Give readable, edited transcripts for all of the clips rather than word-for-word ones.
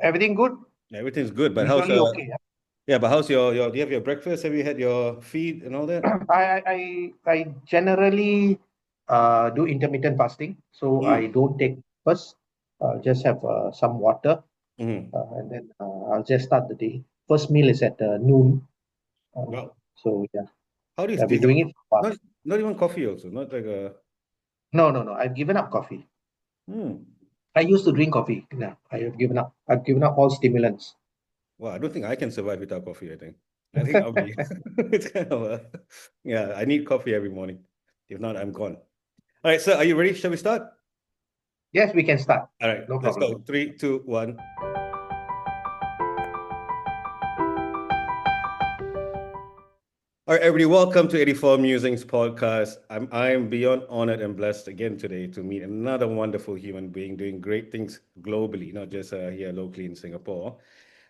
Everything good? Everything's good, but how's Usually okay. yeah, but how's your do you have your breakfast? Have you had your feed and all that? I generally do intermittent fasting, so I Mm. don't take first. Just have some water, Mm. and then I'll just start the day. First meal is at noon. Wow. So yeah, How do you I've do been you doing it for not past. not even coffee also, not like a No. I've given up coffee. hmm. I used to drink coffee. No, I have given up. I've given up all stimulants. Well, I don't think I can survive without coffee, I think I'll be it's kind of a yeah, I need coffee every morning. If not, I'm gone. All right, so are you ready? Shall we start? Yes, we can start. All right, No let's problem. go. 3, 2, 1. All right, everybody, welcome to 84 Musings podcast. I'm beyond honored and blessed again today to meet another wonderful human being doing great things globally, not just here locally in Singapore.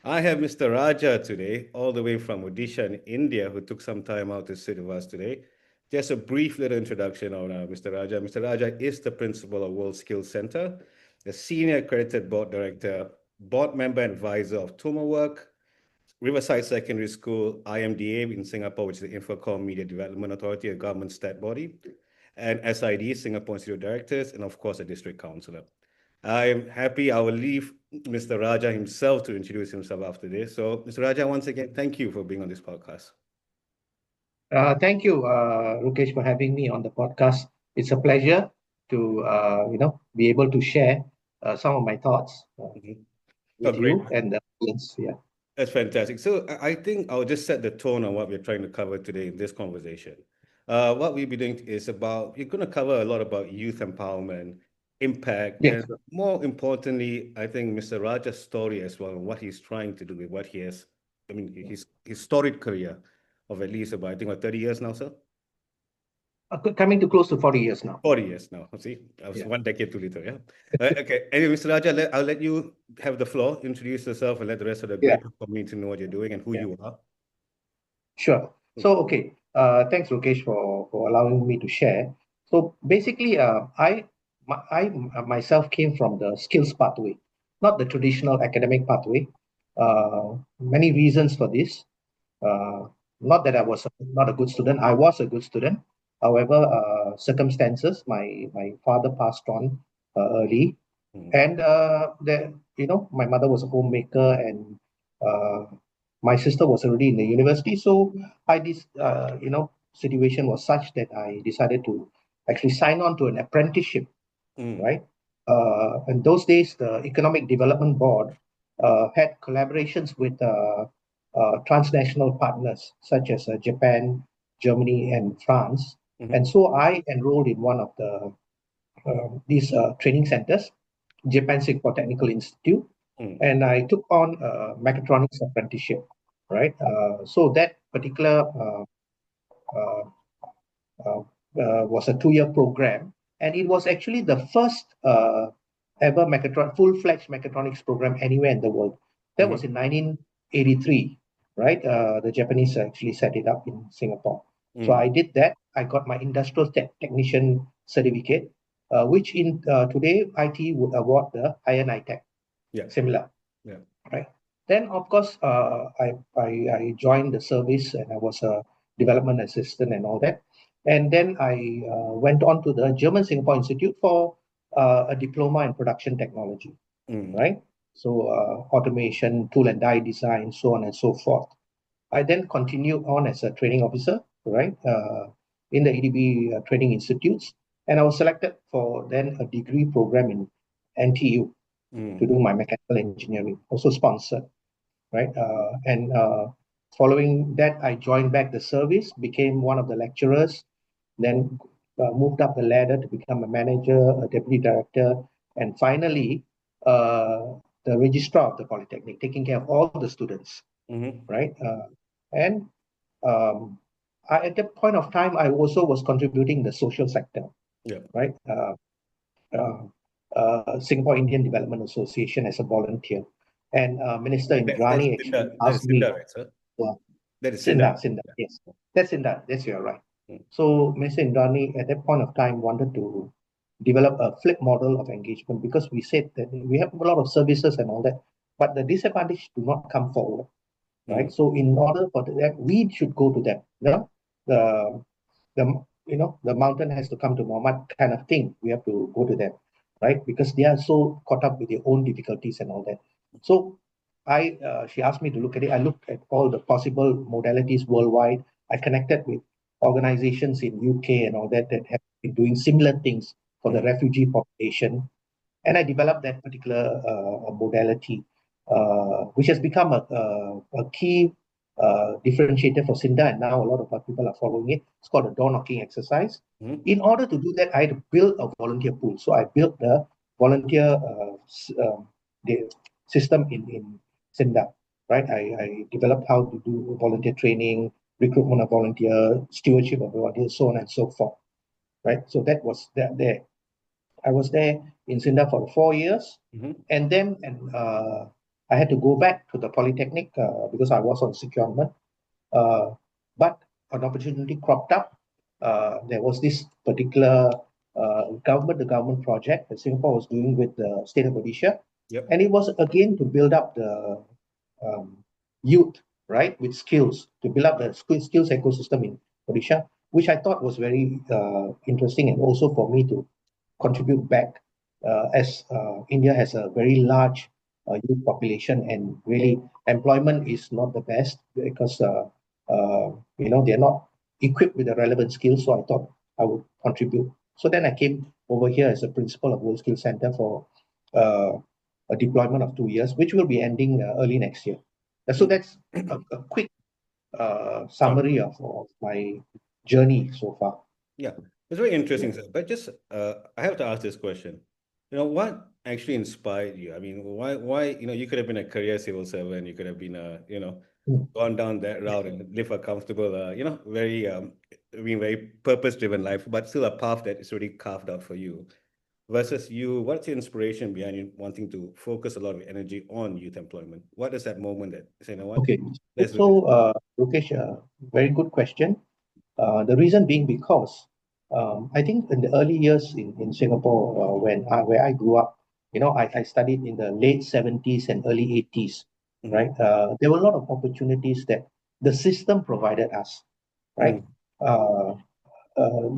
I have Mr. Rajah today, all the way from Odisha in India, who took some time out to sit with us today. Just a brief little introduction on Mr. Rajah. Mr. Rajah is the principal of World Skills Center, the senior accredited board director, board member and advisor of TomoWork, Riverside Secondary School, IMDA in Singapore, which is the Infocom Media Development Authority, a government stat body, and SID, Singapore Institute of Directors, and of course, a district councillor. I am happy I will leave Mr. Rajah himself to introduce himself after this. So, Mr. Rajah, once again, thank you for being on this podcast. Thank you, Rukesh, for having me on the podcast. It's a pleasure to be able to share some of my thoughts Mhm. Oh, with great. you and the audience. Yeah. That's fantastic. So I think I'll just set the tone on what we're trying to cover today in this conversation. What we'll be doing is we're going to cover a lot about youth empowerment, impact, Yes. and more importantly, I think Mr. Rajah's story as well, and what he's trying to do with what he has, his storied career of at least about, I think, about 30 years now, sir? Coming to close to 40 years now. 40 years now. See, I was Yeah. 1 decade too little, yeah? Okay. Anyway, Mr. Rajah, I'll let you have the floor, introduce yourself, and let the rest of the Yeah. great community know what you're doing and who Yeah. you are. Sure. So, okay. Thanks, Rukesh, for allowing me to share. So basically, I myself came from the skills pathway, not the traditional academic pathway. Many reasons for this. Uh, Not that I was not a good student. I was a good student. However, circumstances, my father passed on early, Mm. and my mother was a homemaker, and uh, my sister was already in the university. So this situation was such that I decided to actually sign on to an apprenticeship, Mm. right? And those days, the Economic Development Board had collaborations with transnational partners such as Japan, Germany, and France. And Mhm. so I enrolled in one of these training centers, Japan Singapore Technical Institute, Mm. and I took on a mechatronics apprenticeship, right? So that particular uh, uh, was a 2-year program, and it was actually the first ever full-fledged mechatronics program anywhere in the world. That was Mhm. in 1983, right? The Japanese actually set it up in Singapore. So Mm. I did that. I got my industrial technician certificate, which in today IT would award the higher NITEC, Yeah. similar, Yeah. right? Then, of course, I joined the service and I was a development assistant and all that. And then I went on to the German Singapore Institute for a diploma in production technology, Mm. right? So automation, tool and die design, so on and so forth. I then continued on as a training officer, right, in the EDB training institutes. And I was selected for then a degree program in NTU to Mm. do my mechanical engineering, also sponsored, right? And following that, I joined back the service, became one of the lecturers, then moved up the ladder to become a manager, a deputy director, and finally the registrar of the Polytechnic, taking care of all the students, Mhm. right? And at that point of time, I also was contributing the social sector, Yeah. right? Uh, Singapore Indian Development Association as a volunteer. And Minister That's Indrani actually Sinda, that is asked me, Sinda, right, sir? yeah, That is Sinda. Sinda, yes. That's Sinda, yes, you're right. Mm. So Minister Indrani at that point of time wanted to develop a flip model of engagement because we said that we have a lot of services and all that, but the disadvantaged do not come forward, right? Mm. So in order for that, we should go to them. The the mountain has to come to Muhammad kind of thing. We have to go to them, right? Because they are so caught up with their own difficulties and all that. So she asked me to look at it. I looked at all the possible modalities worldwide. I connected with organizations in UK and all that that have been doing similar things for the Mm. refugee population, and I developed that particular modality, which has become a key differentiator for Sinda, and now a lot of our people are following it. It's called a door knocking exercise. Mm. In order to do that, I had to build a volunteer pool. So I built the volunteer the system in Sinda, right? I developed how to do volunteer training, recruitment of volunteer, stewardship of volunteers, so on and so forth, right? So that was there. I was there in Sinda for 4 years, Mm. and then I had to go back to the Polytechnic because I was on securement. Uh, but an opportunity cropped up. There was this particular the government project that Singapore was doing with the state of Odisha, Yep. and it was again to build up the um, youth, right, with skills, to build up the skills ecosystem in Odisha, which I thought was very interesting, and also for me to contribute back as India has a very large youth population, and really employment is not the best because they're not equipped with the relevant skills. So I thought I would contribute. So then I came over here as a principal of World Skills Center for uh, a deployment of 2 years, which will be ending early next year. So Mm. that's a quick Sorry. summary of my journey so far. Yeah, it's very Yeah. interesting, sir. But just I have to ask this question. What actually inspired you? I mean, why, you could have been a career civil servant, you could have been Mm. gone down that route and live a comfortable, very, very purpose-driven life, but still a path that is already carved out for you. Versus you, what's your inspiration behind you wanting to focus a lot of energy on youth employment? What is that moment that say, you know what? Okay. Let's do this. So, Lokesh, very good question. The reason being because I think in the early years in Singapore, where I grew up, I studied in the late 70s and early 80s, Mm-hmm. right? There were a lot of opportunities that the system provided us, right? Mm. Uh,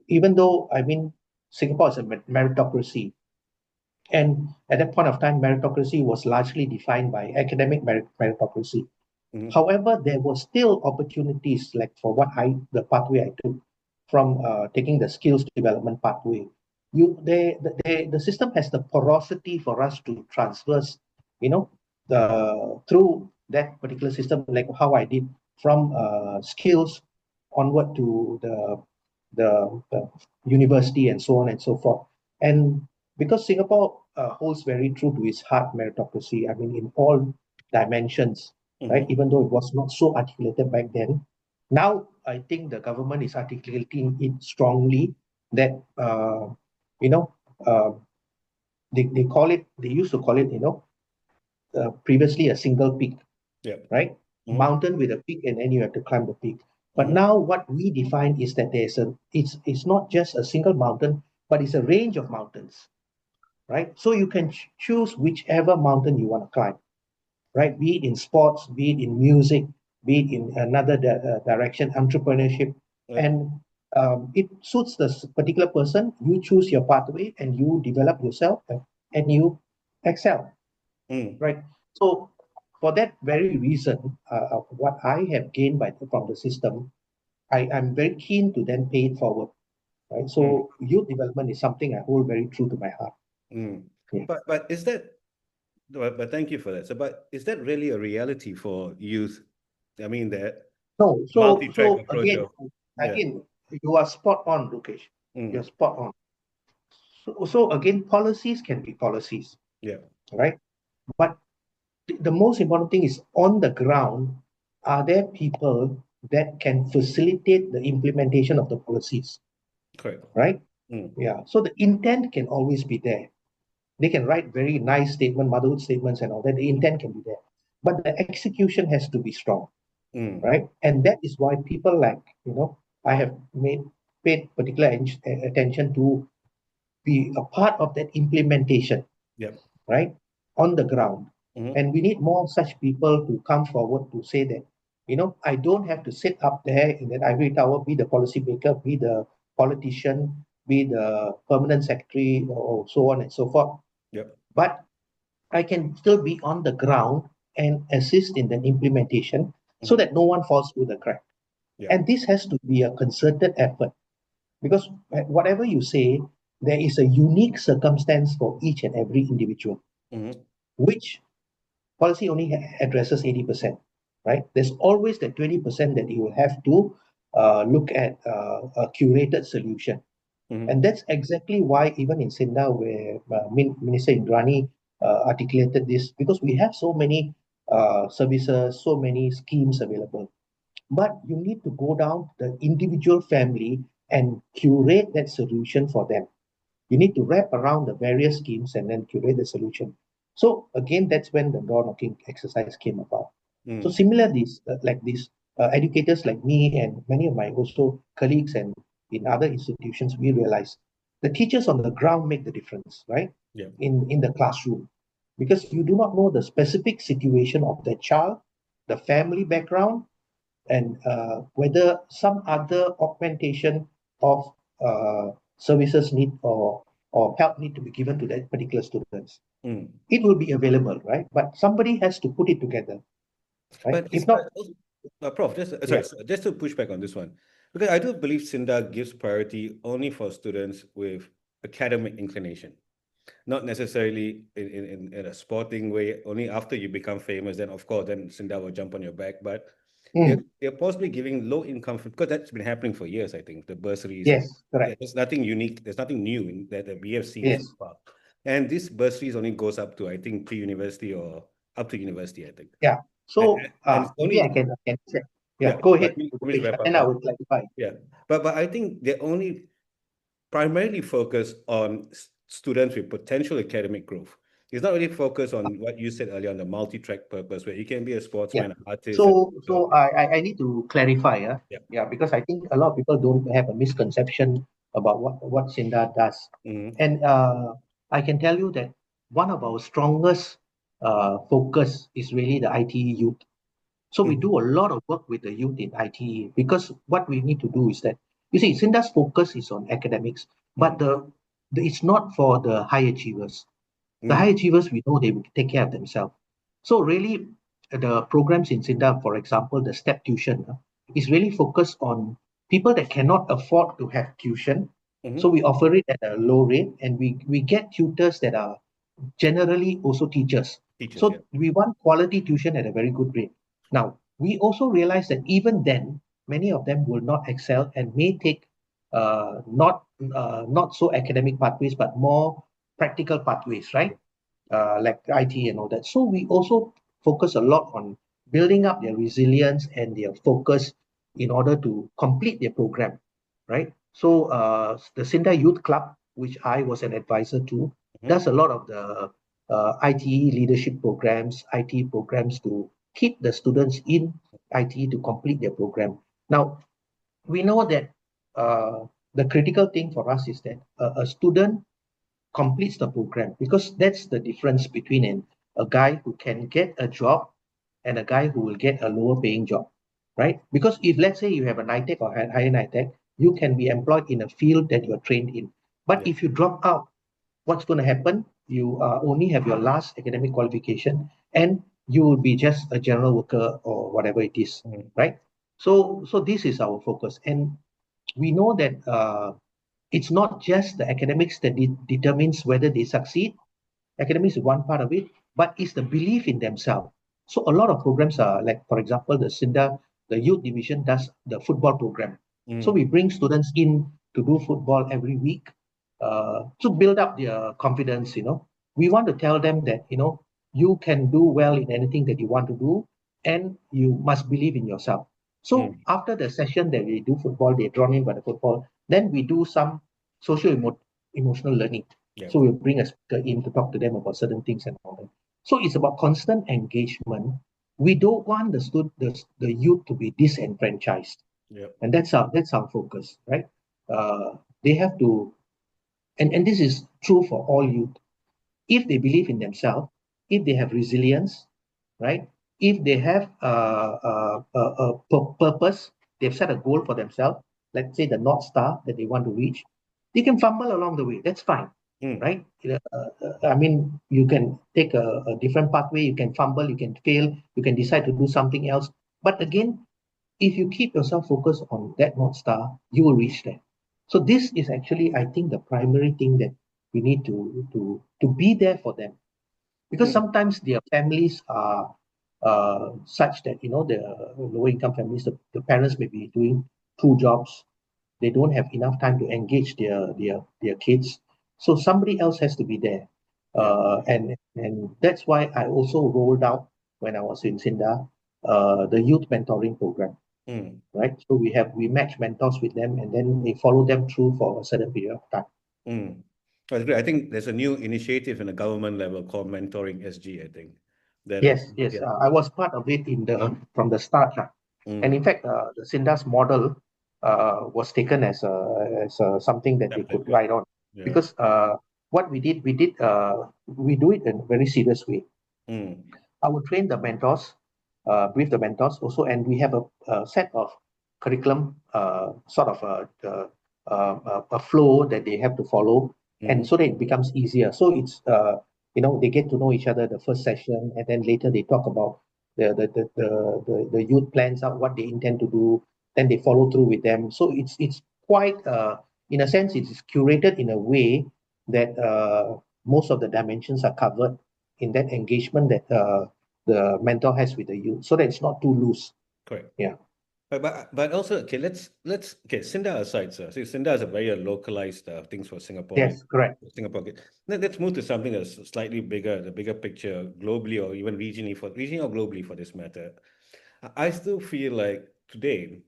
Even though, I mean, Singapore is a meritocracy, and at that point of time, meritocracy was largely defined by academic meritocracy. Mm-hmm. However, there were still opportunities, like for the pathway I took from taking the skills development pathway. The system has the porosity for us to transverse, through that particular system, like how I did from skills onward to the university and so on and so forth. And because Singapore holds very true to its heart meritocracy, I mean, in all dimensions, right? Mm-hmm. Even though it was not so articulated back then. Now, I think the government is articulating it strongly that, you know, uh, they used to call it, previously a single peak, Yeah. right? Mm-hmm. Mountain with a peak, and then you have to climb the peak. But Mm-hmm. now what we define is that it's not just a single mountain, but it's a range of mountains, right? So you can choose whichever mountain you want to climb, right? Be it in sports, be it in music, be it in another direction, entrepreneurship, Yeah. and it suits the particular person. You choose your pathway and you develop yourself, and you excel, Mm. right? So for that very reason, of what I have gained from the system, I'm very keen to then pay it forward, right? Mm. So youth development is something I hold very true to my heart. Mm. Yeah. But is that but thank you for that. So but is that really a reality for youth? I mean that No, multi-track so approach of yeah. again, you are spot on, Lukesh. You're Mm. spot on. So again, policies can be policies, Yeah. right? But the most important thing is on the ground, are there people that can facilitate the implementation of the policies, Correct. right? Mm. Yeah. So the intent can always be there. They can write very nice statement, motherhood statements and all that. The intent can be there. But the execution has to be strong, Mm. right? And that is why people like, I have paid particular attention to be a part of that implementation, Yep. right? On the ground. Mm-hmm. And we need more such people to come forward to say that, I don't have to sit up there in that ivory tower, be the policymaker, be the politician, be the permanent secretary, or so on and so forth. Yep. But I can still be on the ground and assist in the implementation so Mm-hmm. that no one falls through the crack. Yep. And this has to be a concerted effort because whatever you say, there is a unique circumstance for each and every individual, Mm-hmm. which policy only addresses 80%, right? There's always that 20% that you will have to look at a curated solution. Mm-hmm. And that's exactly why even in Sinda, where Minister Indrani articulated this, because we have so many services, so many schemes available. But you need to go down to the individual family and curate that solution for them. You need to wrap around the various schemes and then curate the solution. So again, that's when the door knocking exercise came about. So Mm. similarly, like these educators like me and many of my also colleagues and in other institutions, we realize the teachers on the ground make the difference, right? Yeah. In the classroom, because you do not know the specific situation of the child, the family background, and whether some other augmentation of services need or help need to be given to that particular students. Mm. It will be available, right? But somebody has to put it together, right? But If it's not, also, Prof, just yeah, just to push back on this one, because I do believe SINDA gives priority only for students with academic inclination, not necessarily in a sporting way. Only after you become famous, then of course, then SINDA will jump on your back. But mm, they're possibly giving low income because that's been happening for years. I think the bursaries and yes, correct, there's nothing unique. There's nothing new that we have seen so yes, far. And this bursaries only goes up to I think pre-university or up to university. I think. yeah. And, So and it's maybe only I can say, yeah, yeah. go Let ahead, me just Rupesh, wrap up. and I will clarify. Yeah, but I think they only primarily focus on students with potential academic growth. It's not really focused on what you said earlier on the multi-track purpose, where you can be a Yeah. sportsman, an artist, and So I need to clarify, yeah. yeah, because I think a lot of people don't have a misconception about what Sinda does. Mm-hmm. And I can tell you that one of our strongest focus is really the ITE youth. So we Mm-hmm. do a lot of work with the youth in ITE because what we need to do is that, you see, Sinda's focus is on academics, but it's not for the high achievers. The high Mm-hmm. achievers, we know they will take care of themselves. So really, the programs in Sinda, for example, the step tuition, is really focused on people that cannot afford to have tuition. So Mm-hmm. we offer it at a low rate, and we get tutors that are generally also teachers. Teachers, yeah. So we want quality tuition at a very good rate. Now, we also realize that even then, many of them will not excel and may take not so academic pathways, but more practical pathways, right? Like IT and all that. So we also focus a lot on building up their resilience and their focus in order to complete their program, right? So the Sinda Youth Club, which I was an advisor to, Mm-hmm. does a lot of the ITE leadership programs, IT programs to keep the students in ITE to complete their program. Now, we know that the critical thing for us is that a student completes the program because that's the difference between a guy who can get a job and a guy who will get a lower paying job, right? Because if let's say you have a NITEC or higher NITEC, you can be employed in a field that you are trained in. But Yeah. if you drop out, what's going to happen? You only have your last academic qualification and you will be just a general worker or whatever it is, Mm-hmm. right? So this is our focus. And we know that it's not just the academics that determines whether they succeed. Academics is one part of it, but it's the belief in themselves. So a lot of programs are like, for example, the SINDA, the youth division does the football program. So Mm-hmm. we bring students in to do football every week to build up their confidence. We want to tell them that you can do well in anything that you want to do, and you must believe in yourself. So Mm-hmm. after the session that we do football, they're drawn in by the football. Then we do some emotional learning. Yeah. So we'll bring a speaker in to talk to them about certain things and all that. So it's about constant engagement. We don't want the youth to be disenfranchised, Yeah. and that's our focus, right? They have to, and this is true for all youth. If they believe in themselves, if they have resilience, right? If they have purpose, they've set a goal for themselves, let's say the North Star that they want to reach, they can fumble along the way. That's fine, Mm, right? I mean, you can take a different pathway, you can fumble, you can fail, you can decide to do something else. But again, if you keep yourself focused on that North Star, you will reach there. So this is actually, I think, the primary thing that we need to be there for them, because mm, sometimes their families are such that the lower income families, the parents may be doing two jobs, they don't have enough time to engage their kids, so somebody else has to be there, yeah. and that's why I also rolled out when I was in Sinda the youth mentoring program, Mm, right? So we match mentors with them, and then we follow them through for a certain period of time. mm. That's great. I think there's a new initiative in the government level called Mentoring SG, I think. That Yes, yes, yeah. I was part of it in the from the start, and in Mm, fact, the Sinda's model was taken as something that they could template, yeah. write on, Yeah. because what we do it in a very serious way. Mm, I will train the mentors, brief the mentors also, and we have a set of curriculum, sort of a flow that they have to follow, and mm, so that it becomes easier. So it's they get to know each other the first session, and then later they talk about the youth plans out what they intend to do. Then they follow through with them. So it's quite in a sense it is curated in a way that most of the dimensions are covered in that engagement that the mentor has with the youth, so that it's not too loose. correct. Yeah. But also, okay, let's okay, Sinda aside, sir. See, Sinda is a very localized things for Singaporean. Yes, correct. Singapore. Okay. Let's move to something that's slightly bigger, the bigger picture, globally or even regionally or globally for this matter. I still feel like today,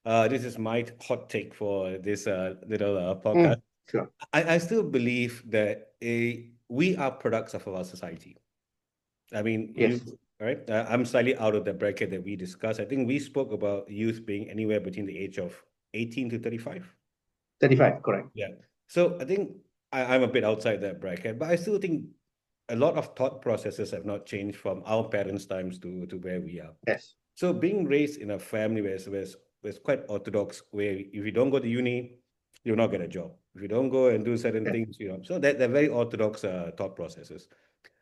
this is my hot take for this little podcast. Sure. I still believe that we are products of our society. I mean, Yes. youth, right? I'm slightly out of the bracket that we discussed. I think we spoke about youth being anywhere between the age of 18 to 35. 35, correct. Yeah. So I think I'm a bit outside that bracket, but I still think a lot of thought processes have not changed from our parents' times to where we are. Yes. So being raised in a family where it's quite orthodox, where if you don't go to uni, you'll not get a job. If you don't go and do certain Yes. things, so that they're very orthodox thought processes.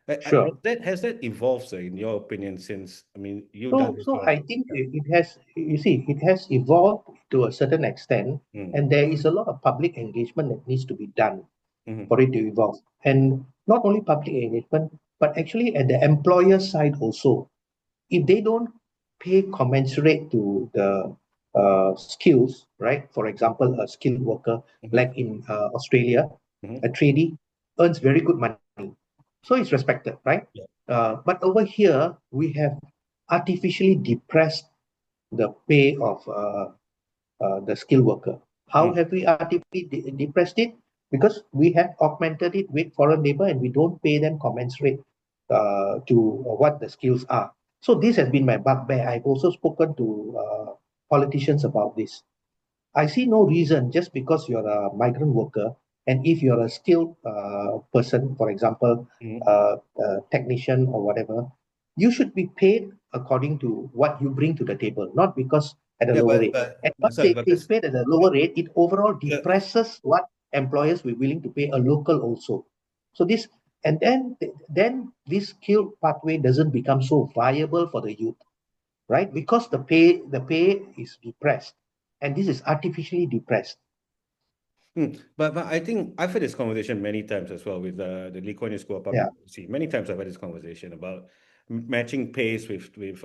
Has Sure. that evolved, sir, in your opinion, since I mean you've done So, this so for I think it has, you see, it has evolved to a certain extent, mm, and there is a lot of public engagement that needs to be done mm, for it to evolve. And not only public engagement, but actually at the employer side also. If they don't pay commensurate to the skills, right? For example, a skilled worker, mm, like in Australia, a mm, tradie earns very good money. So it's respected, right? yeah, But over here, we have artificially depressed the pay of the skilled worker. How mm, have we artificially depressed it? Because we have augmented it with foreign labor and we don't pay them commensurate to what the skills are. So this has been my bugbear. I've also spoken to politicians about this. I see no reason just because you're a migrant worker, and if you're a skilled person, for example, mm. a technician or whatever, you should be paid according to what you bring to the table, not because at a Yeah, lower rate. And once sorry, but it's that's paid at a lower rate, it overall yeah. depresses what employers will be willing to pay a local also. So this, and then this skilled pathway doesn't become so viable for the youth, right? Because the pay is depressed, and this is artificially depressed. But I think I've had this conversation many times as well with the Lee Kuan Yew School of Yeah, Public Policy. Many times I've had this conversation about matching pace with with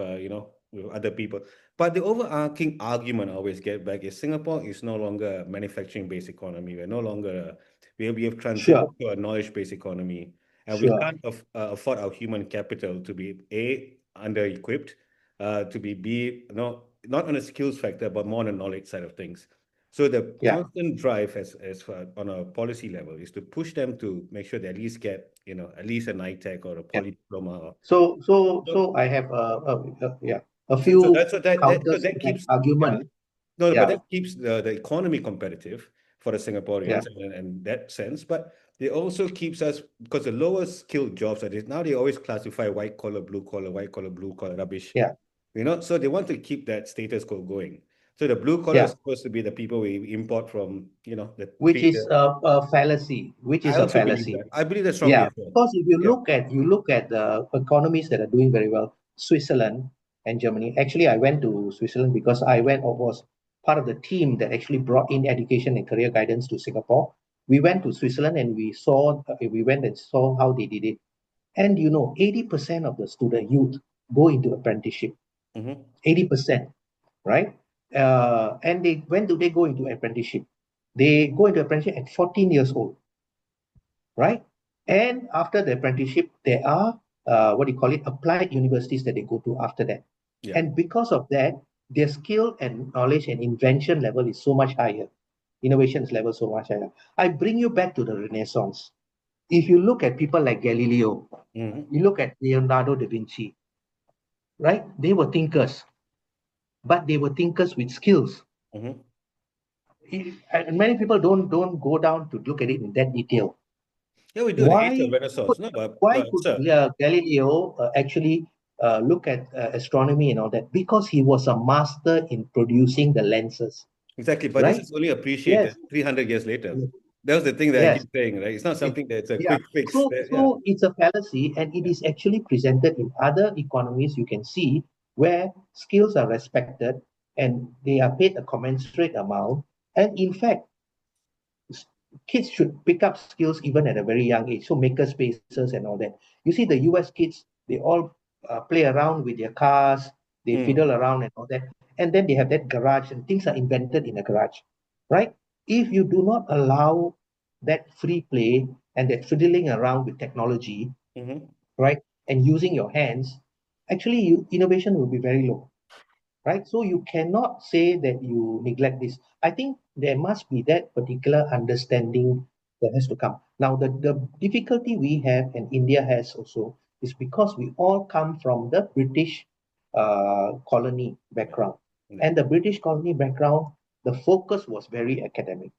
other people. But the overarching argument I always get back is Singapore is no longer a manufacturing based economy. We're no longer we have transited sure, to a knowledge based economy, and we sure. can't afford our human capital to be a under equipped, to be b no not on a skills factor but more on the knowledge side of things. So the Yeah, constant drive on a policy level is to push them to make sure they at least get, at least an ITech or a yeah. poly diploma. So So, I have yeah, a so few that's what so counters to that that keeps, yeah. argument. No, but Yeah, that keeps the economy competitive for the yeah, Singaporeans and that sense. But it also keeps us, because the lower skilled jobs that is now they always classify white collar, blue collar, rubbish. Yeah, So they want to keep that status quo going. So the blue collar is yeah. supposed to be the people we import from, the Which three. is a fallacy. Which I is a also believe fallacy. that. I believe that strongly Yeah, as well. because if you Yeah. look at the economies that are doing very well, Switzerland and Germany. Actually, I went to Switzerland because I was part of the team that actually brought in education and career guidance to Singapore. We went to Switzerland and we went and saw how they did it. And 80% of the student youth go into apprenticeship. Mm-hmm. 80%, right? And when do they go into apprenticeship? They go into apprenticeship at 14 years old, right? And after the apprenticeship, there are what do you call it, applied universities that they go to after that. Yeah. And because of that, their skill and knowledge and invention level is so much higher. Innovations level so much higher. I bring you back to the Renaissance. If you look at people like Galileo, Mm-hmm. you look at Leonardo da Vinci, right? They were thinkers, but they were thinkers with skills. Mm-hmm. And many people don't go down to look at it in that detail. Yeah, we do the age of Why Renaissance. could No, why but could sir, Galileo actually look at astronomy and all that? Because he was a master in producing the lenses, exactly. But this right? is only appreciated Yes, 300 years later. That was the thing that I yes, keep saying, right? It's not it- something that's a yeah. quick fix. So Yeah. it's a fallacy, and it Yeah. is actually presented in other economies. You can see where skills are respected and they are paid a commensurate amount. And in fact, kids should pick up skills even at a very young age. So maker spaces and all that. You see the US kids, they all play around with their cars, they Mm. fiddle around and all that. And then they have that garage and things are invented in a garage, right? If you do not allow that free play and that fiddling around with technology, Mm-hmm. right, and using your hands, actually innovation will be very low, right? So you cannot say that you neglect this. I think there must be that particular understanding that has to come. Now, the difficulty we have and India has also is because we all come from the British colony Yeah. background. Yeah. And the British colony background, the focus was very academic,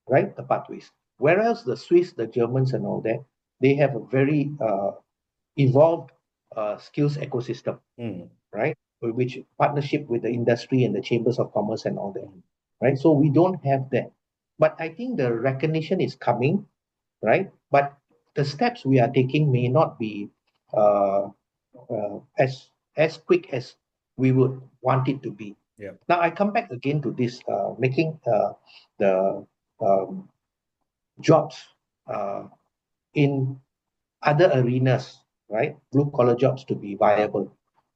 right? The pathways. Whereas the Swiss, the Germans, and all that, they have a very evolved skills ecosystem, Mm. right? Which partnership with the industry and the chambers of commerce and all that, Mm. right? So we don't have that. But I think the recognition is coming, right? But the steps we are taking may not be uh, as quick as we would want it to be. Yeah. Now I come back again to this making the um, jobs uh, in other arenas, right? Blue collar jobs to be viable,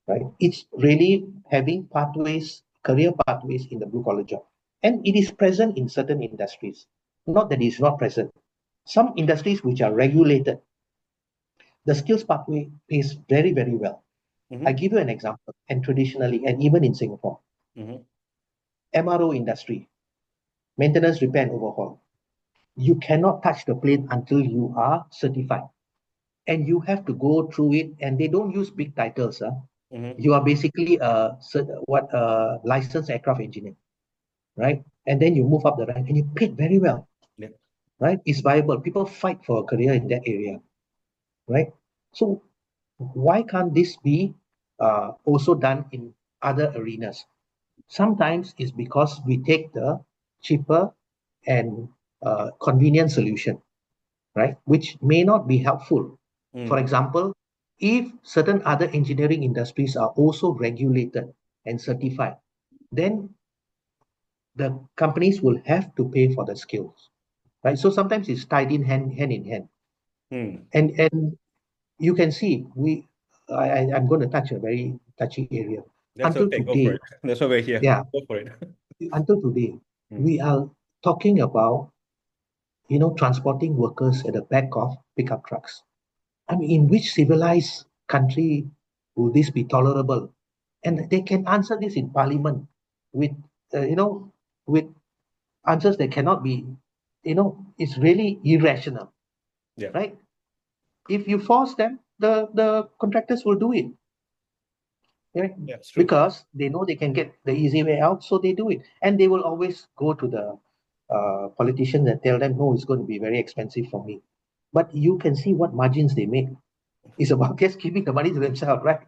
right? It's really having pathways, career pathways in the blue collar job. And it is present in certain industries, not that it's not present. Some industries which are regulated, the skills pathway pays very, very well. I Mm-hmm. give you an example, and traditionally, and even in Singapore, Mm-hmm. MRO industry, maintenance, repair, and overhaul. You cannot touch the plane until you are certified. And you have to go through it, and they don't use big titles. Mm-hmm. You are basically a licensed aircraft engineer, right? And then you move up the rank and you paid very well, Yeah. right? It's viable. People fight for a career in that area, right? So why can't this be also done in other arenas? Sometimes it's because we take the cheaper and convenient solution, right? Which may not be helpful. For Mm. example, if certain other engineering industries are also regulated and certified, then the companies will have to pay for the skills, right? So sometimes it's tied in hand in hand, Mm. and you can see I'm going to touch a very touchy area. That's Until okay. Go for today, it. That's why we're here. yeah, Go for it. until today, Mm. we are talking about transporting workers at the back of pickup trucks. I mean, in which civilized country will this be tolerable? Mm. And they can answer this in parliament with, with answers that cannot be, it's really irrational, Yeah. right? If you force them, the contractors will do it, right? Yeah, it's true. Because they know they can get the easy way out, so they do it. And they will always go to the politicians and tell them, no, it's going to be very expensive for me. But you can see what margins they make. It's about just keeping the money to themselves, right?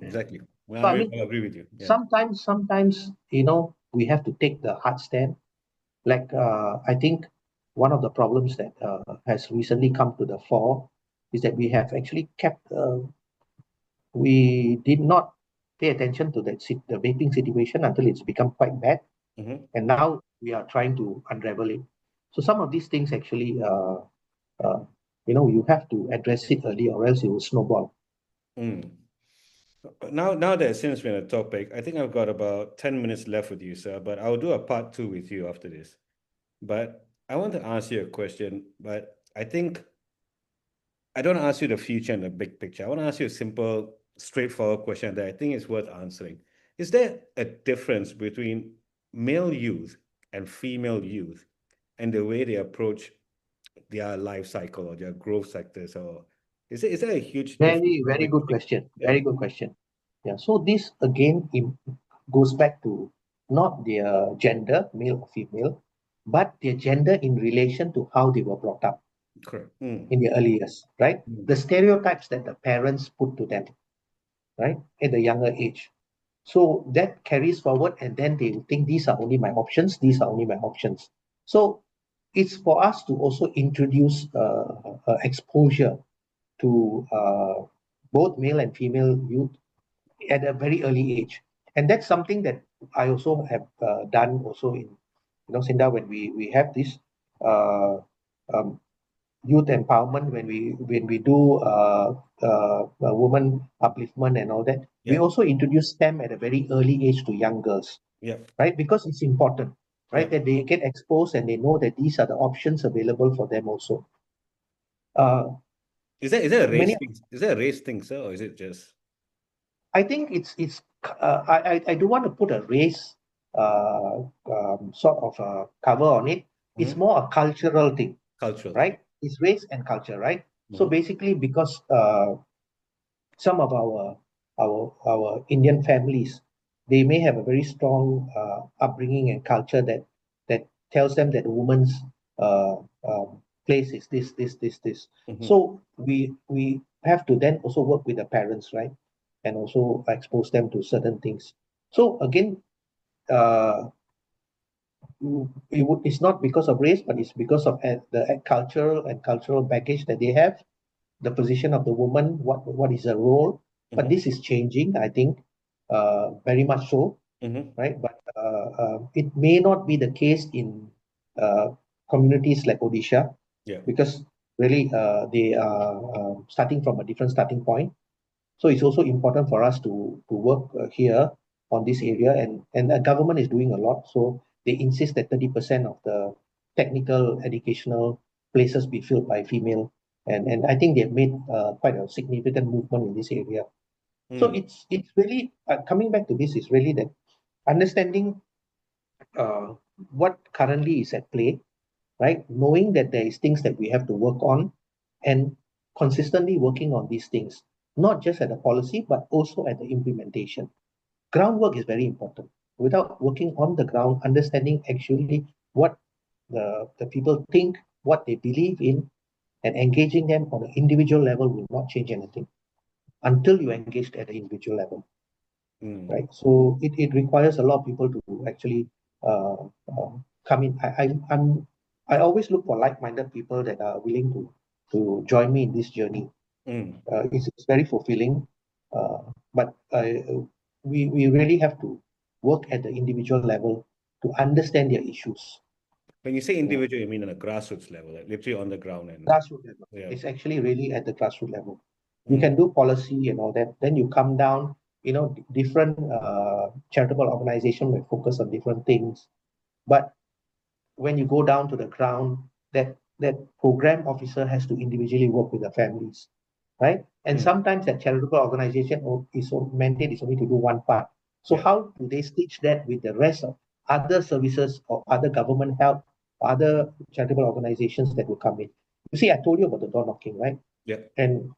Exactly. Well, So I I mean, agree with you. Yeah. sometimes, we have to take the hard stand. Like I think one of the problems that has recently come to the fore is that we have actually we did not pay attention to the vaping situation until it's become quite bad, Mm-hmm. and now we are trying to unravel it. So some of these things actually, uh, you have to address it early, or else it will snowball. Mm. Now that since we're on the topic, I think I've got about 10 minutes left with you, sir, but I'll do a part two with you after this. But I want to ask you a question, but I think I don't ask you the future and the big picture. I want to ask you a simple, straightforward question that I think is worth answering. Is there a difference between male youth and female youth and the way they approach their life cycle or their growth sectors? Or is there a huge difference Very, that very when you good think, question. yeah, Very good question. Yeah. So this again goes back to not their gender, male or female, but their gender in relation to how they were brought up correct. in the early years, right? Mm, The stereotypes that the parents put to them, right, at the younger age. So that carries forward, and then they will think these are only my options, these are only my options. So it's for us to also introduce exposure to both male and female youth at a very early age. And that's something that I also have done also in, Sinda, when we have this uh, um, youth empowerment, when we do woman upliftment and all that, we yeah, also introduce STEM at a very early age to young girls, yeah, right? Because it's important, yeah. right? That they get exposed and they know that these are the options available for them also. Uh, Is there a race many thing? Is there a race thing, sir, or is it just I think it's I don't want to put a race sort of cover on it. It's mhm, more a cultural thing, cultural thing? right? It's race and culture, right? So Mhm, basically, because some of our Indian families, they may have a very strong upbringing and culture that tells them that the woman's uh, place is this. mhm, So we have to then also work with the parents, right, and also expose them to certain things. So again, uh, it's not because of race, but it's because of the cultural baggage that they have, the position of the woman, what is her role. But mhm, this is changing, I think, very much so, mhm. right? But it may not be the case in uh, communities like Odisha, Yeah. because really they are starting from a different starting point. So it's also important for us to work here on this area, and the government is doing a lot. So they insist that 30% of the technical educational places be filled by female, and I think they've made quite a significant movement in this area. So Mm, it's really coming back to this is really that understanding uh, what currently is at play, right? Knowing that there is things that we have to work on, and consistently working on these things, not just at the policy, but also at the implementation. Groundwork is very important. Without working on the ground, understanding actually what the people think, what they believe in, and engaging them on an individual level will not change anything until you engaged at the individual level, mm, right? So it requires a lot of people to actually uh, uh, come in. I always look for like-minded people that are willing to join me in this journey. mm. It's very fulfilling, but we really have to work at the individual level to understand their issues. When you say Yeah. individual, you mean on a grassroots level, like literally on the ground, and Grassroots level. yeah. It's actually really at the grassroots level. You Mm, can do policy and all that. Then you come down, different charitable organization will focus on different things. But when you go down to the ground, that program officer has to individually work with the families, right? And mm, sometimes that charitable organization mandate is only to do one part. So yeah, how do they stitch that with the rest of other services or other government help, other charitable organizations that will come in? You see, I told you about the door knocking, right? yeah. And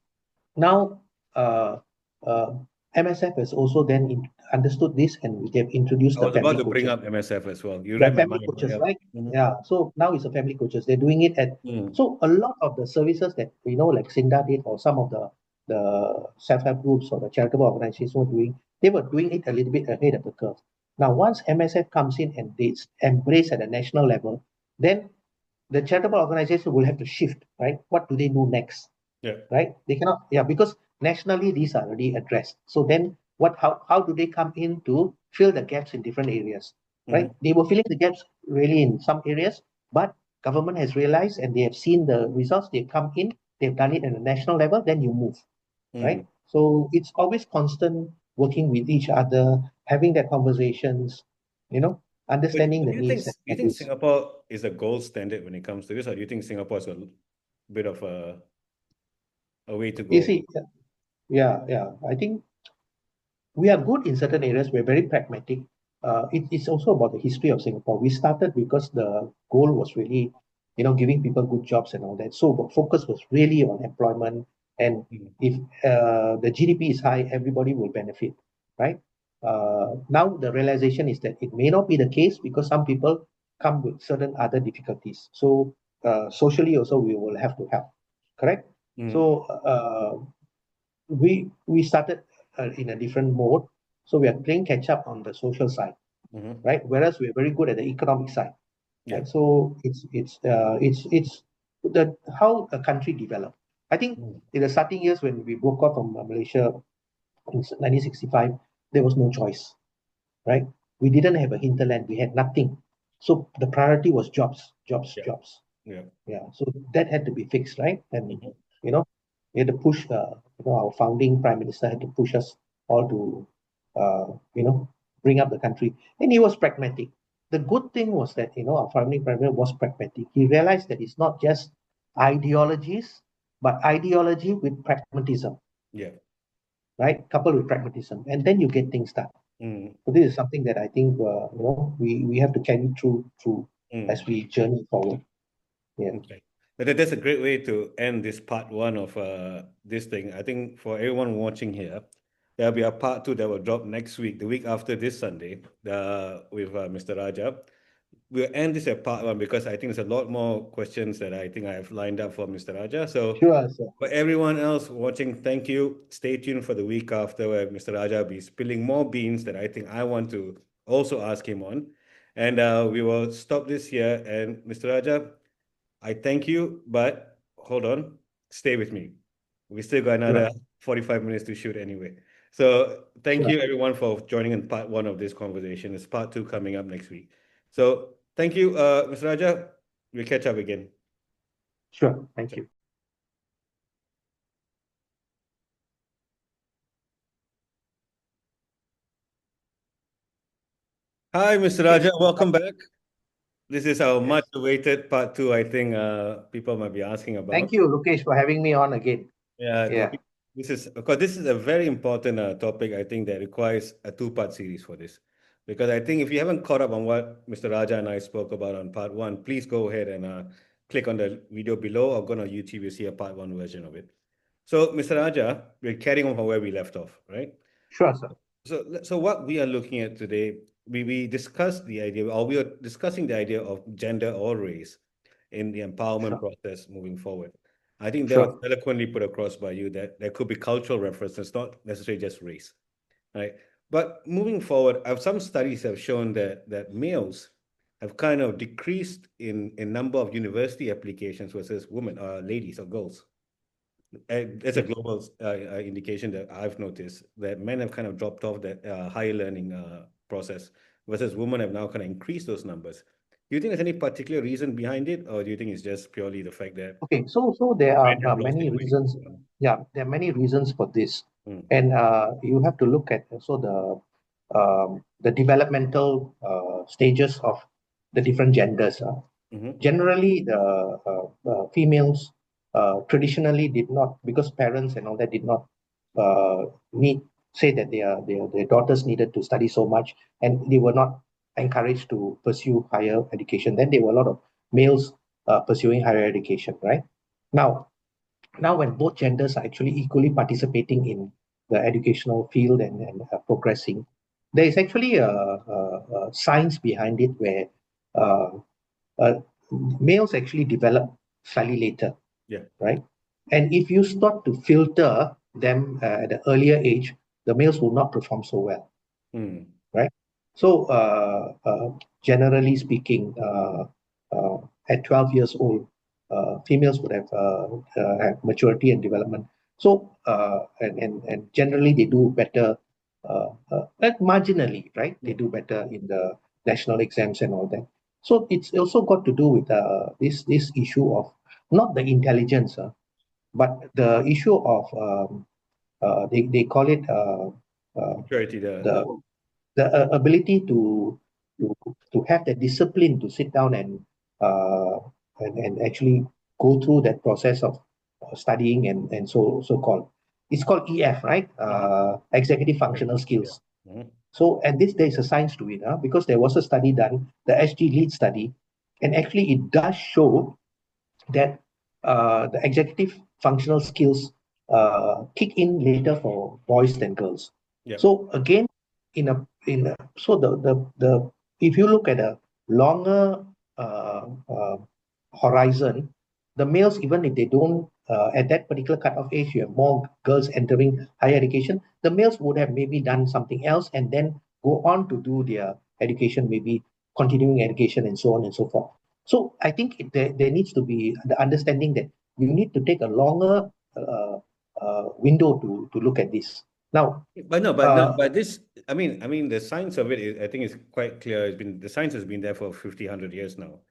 now uh, uh, MSF has also then understood this, and they've introduced I the was about family to bring coaches. up MSF as well. You Yeah, read my family mind. coaches, Yeah. right? Mm-hmm. Yeah. So now it's a family coaches. They're doing it at, Mm, so a lot of the services that like Sinda did, or some of the self-help groups or the charitable organizations were doing, they were doing it a little bit ahead of the curve. Now, once MSF comes in and they embrace at a national level, then the charitable organization will have to shift, right? What do they do next? yeah. Right? They cannot, yeah, because nationally these are already addressed. So then how do they come in to fill the gaps in different areas? Mm-hmm. Right? They were filling the gaps really in some areas, but government has realized and they have seen the results, they've come in, they've done it at a national level, then you move, right? Mm. So it's always constant working with each other, having that conversations, you know, understanding But the do you think needs and do you think this. Singapore is a gold standard when it comes to this, or do you think Singapore is a bit of a way to You go? see, yeah, I think we are good in certain areas. We're very pragmatic. It's also about the history of Singapore. We started because the goal was really, giving people good jobs and all that. So the focus was really on employment. And Mm. if the GDP is high, everybody will benefit, right? Now the realization is that it may not be the case because some people come with certain other difficulties. So socially also we will have to help, correct? Mm. So we started in a different mode, so we are playing catch up on the social side, Mm-hmm. right? Whereas we're very good at the economic side, Yeah. right? So it's the how a country developed. I think Mm. in the starting years when we broke off from Malaysia in 1965, there was no choice, right? We didn't have a hinterland, we had nothing, so the priority was jobs, jobs, Yeah. jobs. Yeah. Yeah, so that had to be fixed, right? And Mm-hmm. you know we had to push, our founding prime minister had to push us all to uh, you know bring up the country, and he was pragmatic. The good thing was that our founding prime minister was pragmatic. He realized that it's not just ideologies, but ideology with pragmatism, Yeah. right? Coupled with pragmatism, and then you get things done. Mm. So this is something that I think we have to carry through as Mm. we journey forward. Yeah, Okay. But that's a great way to end this part one of this thing. I think for everyone watching here, there'll be a part two that will drop next week, the week after this Sunday, with Mr. Rajah. We'll end this at part one because I think there's a lot more questions that I think I have lined up for Mr. Rajah. So sure, sir. for everyone else watching, thank you. Stay tuned for the week after where Mr. Rajah will be spilling more beans that I think I want to also ask him on. And we will stop this here. And Mr. Rajah, I thank you, but hold on, stay with me. We still got Sure. another 45 minutes to shoot anyway. So thank Sure. you everyone for joining in part one of this conversation. It's part two coming up next week. So thank you, Mr. Rajah. We'll catch up again. Sure. Thank you. Hi, Mr. Okay. Rajah. Welcome back. This is our much Yes. awaited part two, I think people might be asking Thank about. you, Lokesh, for having me on again. Yeah, Yeah. this is because this is a very important topic. I think that requires a two-part series for this, because I think if you haven't caught up on what Mr. Raja and I spoke about on part one, please go ahead and click on the video below or go on YouTube. You see a part one version of it. So, Mr. Raja, we're carrying on from where we left off, right? Sure, sir. So what we are looking at today, we discussed the idea, or we are discussing the idea of gender or race in the empowerment Sure. process moving forward. I think that was Sure. eloquently put across by you that there could be cultural references, not necessarily just race, right? But moving forward, some studies have shown that males have kind of decreased in number of university applications versus women, ladies or girls. That's a Yes. global indication that I've noticed that men have kind of dropped off that higher learning process versus women have now kind of increased those numbers. Do you think there's any particular reason behind it, or do you think it's just purely the fact that Okay. So there men are have lost many their way? reasons. Yeah, there are many reasons for this, Mm. and you have to look at also the developmental stages of the different genders. Mm-hmm. Generally, the females traditionally did not, because parents and all that did not need say that their daughters needed to study so much, and they were not encouraged to pursue higher education. Then there were a lot of males pursuing higher education, right? Now, when both genders are actually equally participating in the educational field and progressing, there is actually a science behind it where uh, uh, males actually develop slightly later, Yeah. right? And if you start to filter them at an earlier age, the males will not perform so well, Mm. right? So, generally speaking, at 12 years old, females would have maturity and development. So, and generally they do better, like marginally, right? They Mm. do better in the national exams and all that. So it's also got to do with this issue of not the intelligence, but the issue of they call it Maturity, the ability to to have the discipline to sit down uh, and actually go through that process of studying and so called it's called EF, right? Mhm. Executive Right. functional Yeah. skills. Mhm. So and this there is a science to it, because there was a study done, the SG lead study, and actually it does show that the executive functional skills kick in later for boys than girls. Yeah. So again, so the if you look at a longer uh, uh, horizon, the males, even if they don't at that particular cutoff age, you have more girls entering higher education. The males would have maybe done something else and then go on to do their education, maybe continuing education and so on and so forth. So I think there needs to be the understanding that you need to take a longer window to look at this. Now, But no, but no, uh, but this, I mean, the science of it is, I think, is quite clear. The science has been there for 50, 100 years now.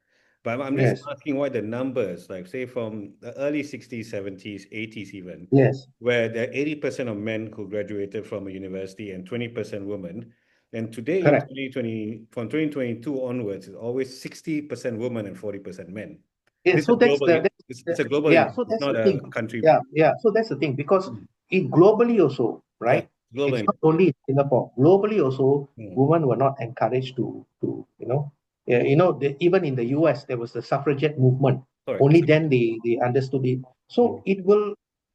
But I'm just yes, asking why the numbers, like say from the early 60s, 70s, 80s even, yes, where there are 80% of men who graduated from a university and 20% women. And today in correct. 2020, from 2022 onwards, it's always 60% women and 40% men. Yeah, This is so it's a global yeah, impact. so It's that's not the a thing. country. Yeah, so that's the thing because Mm. it globally also, Yeah, right? global It's not impact. only in Singapore. Globally also, Mm. women were not encouraged to yeah, even in the US there was the suffragette movement. Correct. Only then they understood it. Mm. So it will,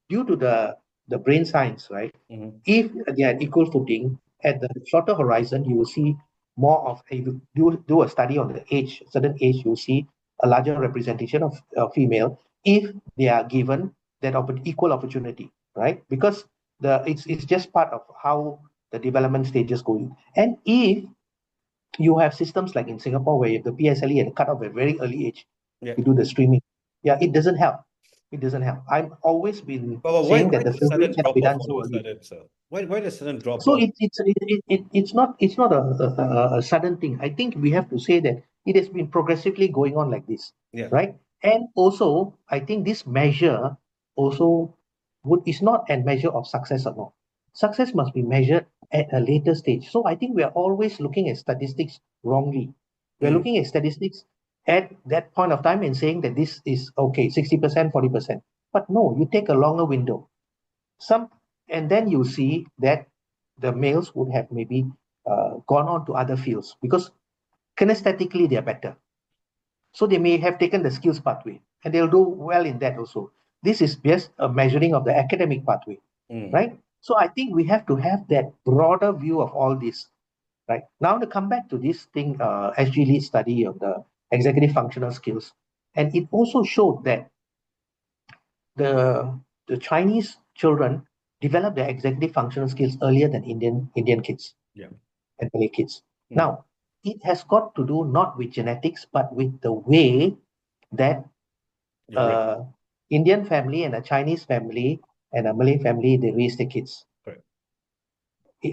due to the brain science, right? Mhm. If they are equal footing at the shorter horizon, you will see more of if you do a study on the age, certain age, you'll see a larger representation of female if they are given that equal opportunity, right? Because it's just part of how the development stages going. And if you have systems like in Singapore where you have the PSLE and cut off at a very early age Yeah. to do the streaming, yeah, it doesn't help. It doesn't help. I've always been But why saying why that the the filtering sudden cannot be drop off done all of so a early. sudden, sir? Why the sudden drop So off? it's not a sudden thing. I think we have to say that it has been progressively going on like this, Yeah. right? And also, I think this measure also is not a measure of success or not. Success must be measured at a later stage. So I think we are always looking at statistics wrongly. We're Mm. looking at statistics at that point of time and saying that this is okay, 60%, 40%. But no, you take a longer window some and then you see that the males would have maybe gone on to other fields because kinesthetically they are better, so they may have taken the skills pathway and they'll do well in that also. This is just a measuring of the academic pathway, Mm. right? So I think we have to have that broader view of all this, right? Now to come back to this thing, SG lead study of the executive functional skills, and it also showed that the Chinese children develop their executive functional skills earlier than Indian kids Yeah. and Malay kids. Mm. Now, it has got to do not with genetics, but with the way that You're right. uh, Indian family and a Chinese family and a Malay family they raise their kids. Correct.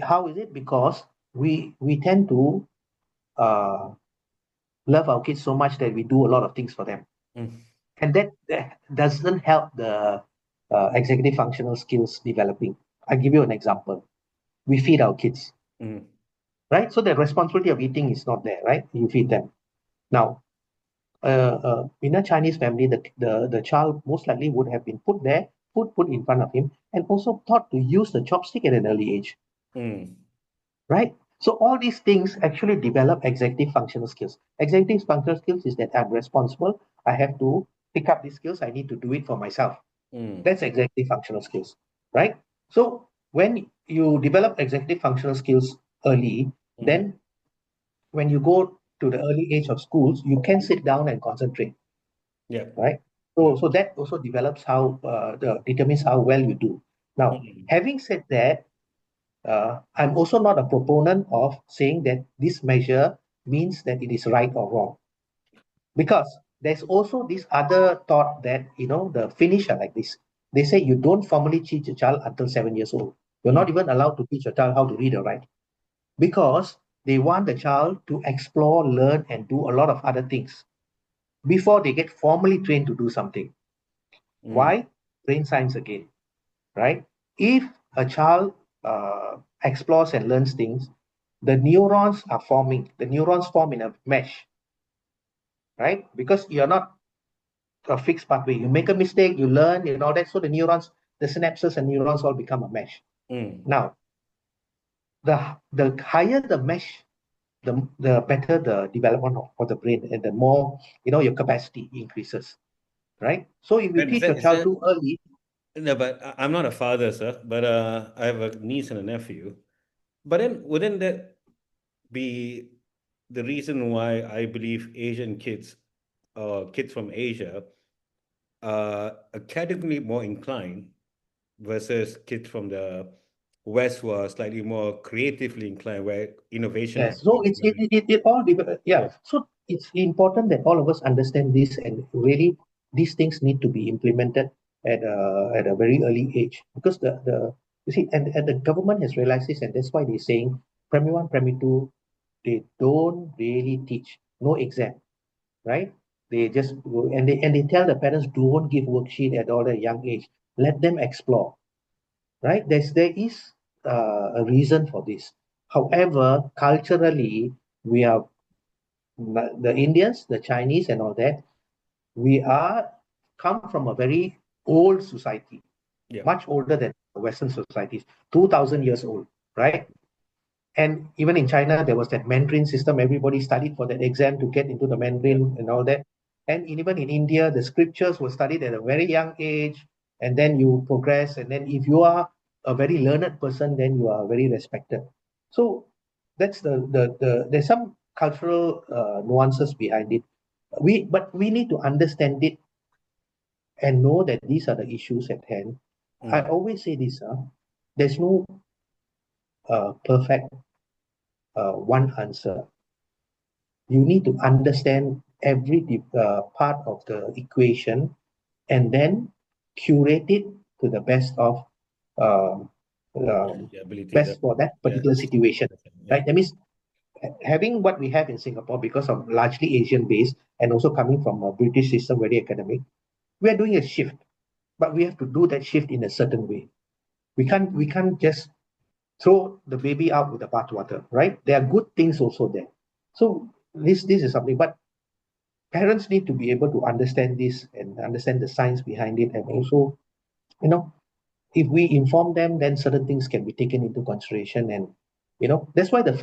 How is it? Because we tend to uh, love our kids so much that we do a lot of things for them, Mm. and that doesn't help the executive functional skills developing. I'll give you an example. We feed our kids, Mm. right? So the responsibility of eating is not there, right? You feed them. Now, in a Chinese family, the child most likely would have been put there, food put in front of him, and also taught to use the chopstick at an early age, Mm. right? So all these things actually develop executive functional skills. Executive functional skills is that I'm responsible. I have to pick up these skills. I need to do it for myself. Mm. That's executive functional skills, right? So when you develop executive functional skills early, Mm-hmm. then when you go to the early age of schools, you can sit down and concentrate, Yeah. right? Yeah. So that also develops how determines how well you do. Now, Mm-hmm. having said that, I'm also not a proponent of saying that this measure means that it is right or wrong, because there's also this other thought that the Finnish are like this. They say you don't formally teach a child until 7 years old. You're not even allowed to teach a child how to read or write, because they want the child to explore, learn, and do a lot of other things before they get formally trained to do something. Mm-hmm. Why? Brain science again, right? If a child explores and learns things, the neurons are forming. The neurons form in a mesh, right? Because you're not a fixed pathway. You make a mistake, you learn, all that. So the neurons, the synapses and neurons all become a mesh. Mm-hmm. Now, the higher the mesh, the better the development of the brain, and the more your capacity increases, right? So if you And teach your is child that too early, no, but I'm not a father, sir, but I have a niece and a nephew. But then wouldn't that be the reason why I believe Asian kids or kids from Asia are academically more inclined versus kids from the West who are slightly more creatively inclined, where innovation yes. So happens it's it very, it, it, it all yeah. yeah. So it's important that all of us understand this, and really these things need to be implemented at a very early age, because the you see, and the government has realized this, and that's why they're saying primary one, primary two, they don't really teach, no exam, right? They just go, and they tell the parents, don't give worksheet at all a young age. Let them explore, right? There is a reason for this. However, culturally, we are the Indians, the Chinese, and all that. We are come from a very old society, Yeah. much older than Western societies, 2,000 years old, right? And even in China, there was that Mandarin system. Everybody studied for that exam to get into the Yeah. Mandarin and all that. And even in India, the scriptures were studied at a very young age, and then you progress. And then if you are a very learned person, then you are very respected. So that's the there's some cultural nuances behind it. But we need to understand it and know that these are the issues at hand. I Mm. always say this: there's no perfect one answer. You need to understand every part of the equation, and then curate it to the um, um, Yeah, ability that, best for that yeah. particular situation, Yeah. right? That means having what we have in Singapore, because of largely Asian based and also coming from a British system, very academic, we are doing a shift, but we have to do that shift in a certain way. We can't just throw the baby out with the bathwater, right? There are good things also there. So this is something, but parents need to be able to understand this and understand the science behind it, and Mm. also, you know if we inform them, then certain things can be taken into consideration. And that's why the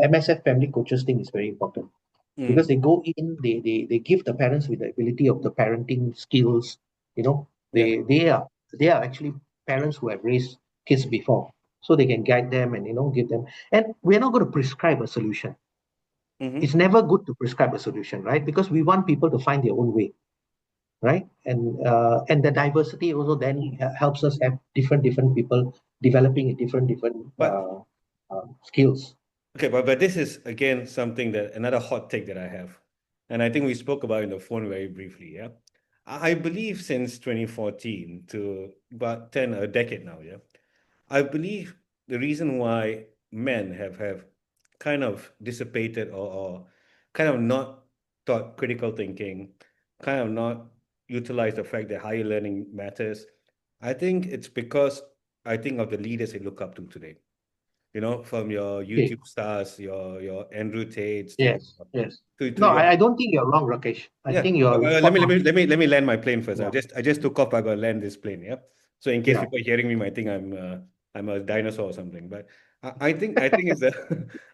MSF family coaches thing is very important, because Mm. they go in, they give the parents with the ability of the parenting skills. you know Yeah. they are actually parents who have raised kids before, so they can guide them and give them. And we're not going to prescribe a solution. It's Mm-hmm. never good to prescribe a solution, right? Because we want people to find their own way, right? And the diversity also then helps us have different people developing in different But skills. okay, but this is again something that another hot take that I have, and I think we spoke about in the phone very briefly. Yeah, I believe since 2014 to about 10 a decade now. Yeah, I believe the reason why men have kind of dissipated or kind of not taught critical thinking, kind of not utilized the fact that higher learning matters. I think it's because I think of the leaders they look up to today. From your Okay. YouTube stars, your Andrew Tates Yes, yes. to No, your I don't think you're wrong, Rakesh. I yeah. think you're Let spot me let on. me let me let me land my plane first. Yeah, I just took off. I got to land this plane. Yeah. So in case yeah. people hearing me might think I'm a dinosaur or something, but I think it's a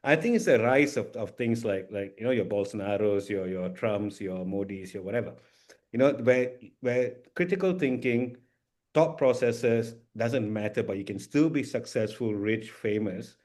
I think it's a rise of things like your Bolsonaros, your Trumps, your Modis, your whatever. Where critical thinking, thought processes doesn't matter, but you can still be successful, rich, famous,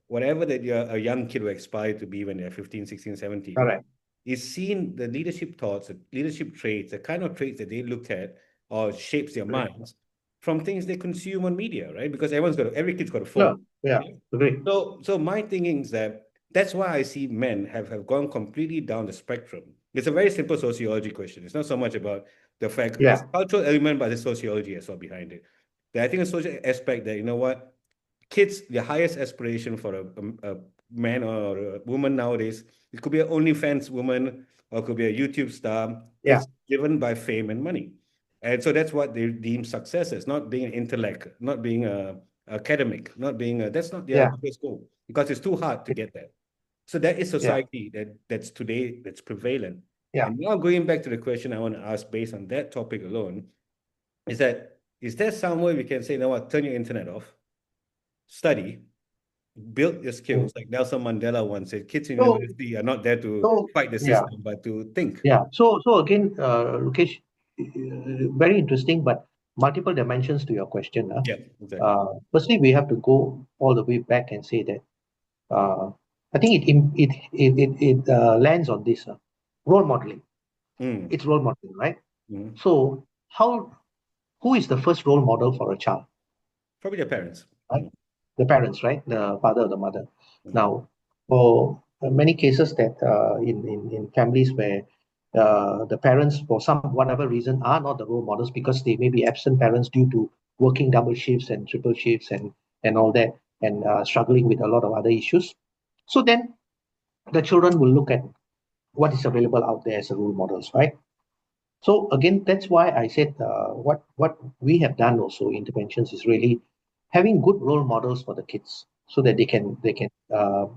whatever that a young kid will aspire to be when they're 15, 16, 17, Correct. is seeing the leadership thoughts, the leadership traits, the kind of traits that they look at or shapes their Correct. minds from things they consume on media, right? Because every kid's got a Yeah. phone. Yeah. Yeah. Agree. So my thinking is that that's why I see men have gone completely down the spectrum. It's a very simple sociology question. It's not so much about the fact there's Yeah. a cultural element, but there's sociology as well behind it. I think a social aspect that, you know what, kids, the highest aspiration for a man or a woman nowadays, it could be an OnlyFans woman or it could be a YouTube star. Yeah. It's driven by fame and money. And so that's what they deem success as, not being an intellect, not being a academic, not being a, that's not their Yeah. biggest goal because it's too hard to get there. So that is Yeah. society that's today that's prevalent. Yeah. And now going back to the question I want to ask based on that topic alone, is that is there somewhere we can say, you know what, turn your internet off, study, build your Mm. skills. Like Nelson Mandela once said, kids in So, university are not there to so fight the yeah. system, but to think. Yeah. So again, Lokesh, very interesting, but multiple dimensions to your question. Yeah, exactly. Firstly, we have to go all the way back and say that uh, I think it lands on this role modeling. Mm, It's role modeling, right? mm. So who is the first role model for a child? Probably their parents. Right? The parents, right? The father or the mother. Mm, Now, for many cases that in families where the parents, for some whatever reason, are not the role models because they may be absent parents due to working double shifts and triple shifts and all that, and struggling with a lot of other issues. So then the children will look at what is available out there as a role models, right? So again, that's why I said what we have done also interventions is really having good role models for the kids so that they can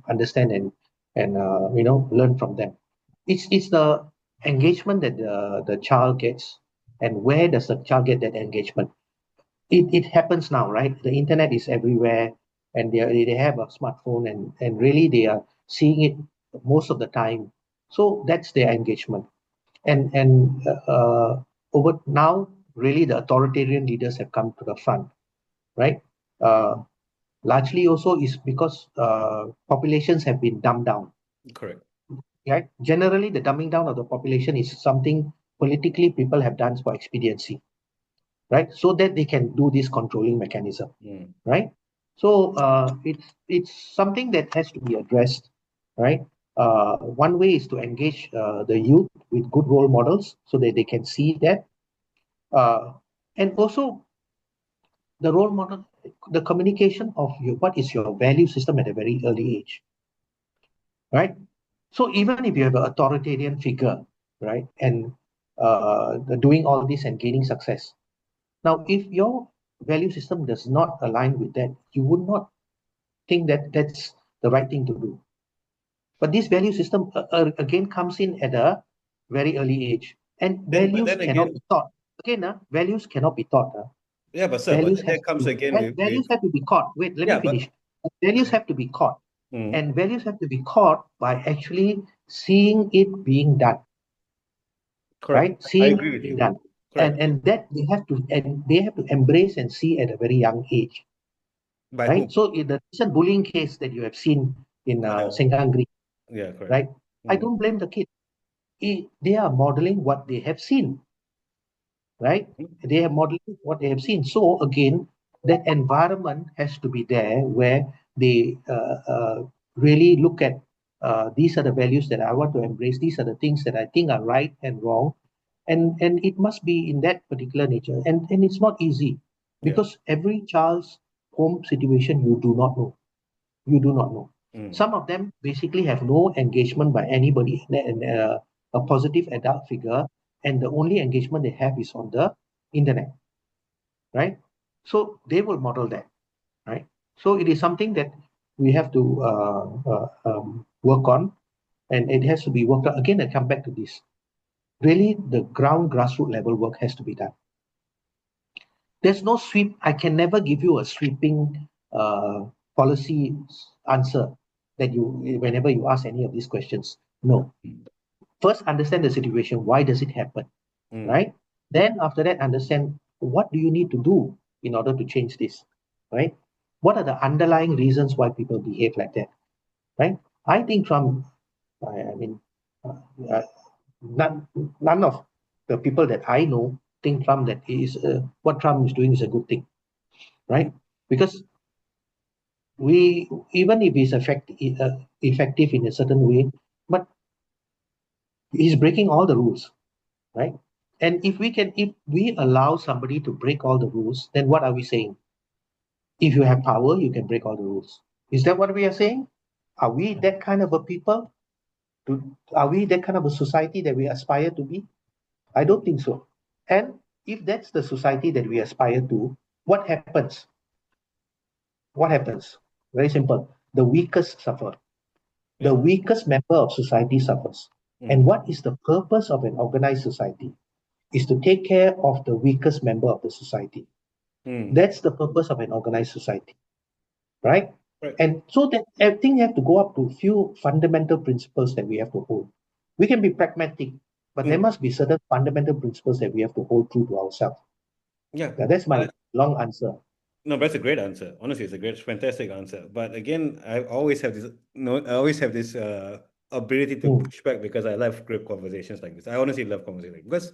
understand and learn from them. It's the engagement that the child gets, and where does the child get that engagement? It happens now, right? The internet is everywhere, and they have a smartphone, and really they are seeing it most of the time. So that's their engagement and over now really the authoritarian leaders have come to the front, right? Largely also is because populations have been dumbed down, correct. right? Generally the dumbing down of the population is something politically people have done for expediency, right? So that they can do this controlling mechanism, Mm, right? So it's something that has to be addressed, right? One way is to engage the youth with good role models so that they can see that. And also the role model, the communication of what is your value system at a very early age, right? So even if you have an authoritarian figure, right, and doing all this and gaining success, now if your value system does not align with that, you would not think that that's the right thing to do. But this value system again comes in at a very early age, and then but values then cannot again, be taught. Again, values cannot be taught. yeah, but sir, but Values then has that to comes be again with values have to be caught. Wait, let me yeah, but finish. Values have to be caught, mm, and values have to be caught by actually seeing it being done, correct. right? I Seeing agree it with being you. done, and Correct. and that they have to embrace and see at a very young age, By right? whom? So in the recent bullying case that you have seen in Uh, Sengkang Green, yeah, correct. right? I Mm, don't blame the kid. They are modeling what they have seen, right? mm, They have modeled what they have seen. So again, that environment has to be there where they really look at these are the values that I want to embrace. These are the things that I think are right and wrong, and it must be in that particular nature. And it's not easy yeah. because every child's home situation you do not know. You do not know. Mm, Some of them basically have no engagement by anybody, and a positive adult figure, and the only engagement they have is on the internet, right? So they will model that, right? So it is something that we have to work on, and it has to be worked out. Again, I come back to this. Really, the ground grassroots level work has to be done. There's no sweep. I can never give you a sweeping policy answer that you whenever you ask any of these questions. No. First, understand the situation. Why does it happen? mm, Right? Then after that, understand. what do you need to do in order to change this, right? What are the underlying reasons why people behave like that, right? I think Trump, I mean, uh, uh, none, none of the people that I know think Trump that is what Trump is doing is a good thing, right? Because we, even if he's effective in a certain way, but he's breaking all the rules, right? And if we allow somebody to break all the rules, then what are we saying? If you have power, you can break all the rules. Is that what we are saying? Are we that kind of a people? Are we that kind of a society that we aspire to be? I don't think so. And if that's the society that we aspire to, what happens? What happens? Very simple. The weakest suffer. The Yeah. weakest member of society suffers. And Mm. what is the purpose of an organized society? Is to take care of the weakest member of the society. Mm. That's the purpose of an organized society, right? Right. And so that everything have to go up to a few fundamental principles that we have to hold. We can be pragmatic, but there Mm. must be certain fundamental principles that we have to hold true to ourselves. Yeah. Now, that's my long answer. No, that's a great answer. Honestly, it's a great, fantastic answer. But again, I always have this, no, I always have this ability to Mm. push back because I love great conversations like this. I honestly love conversations like this because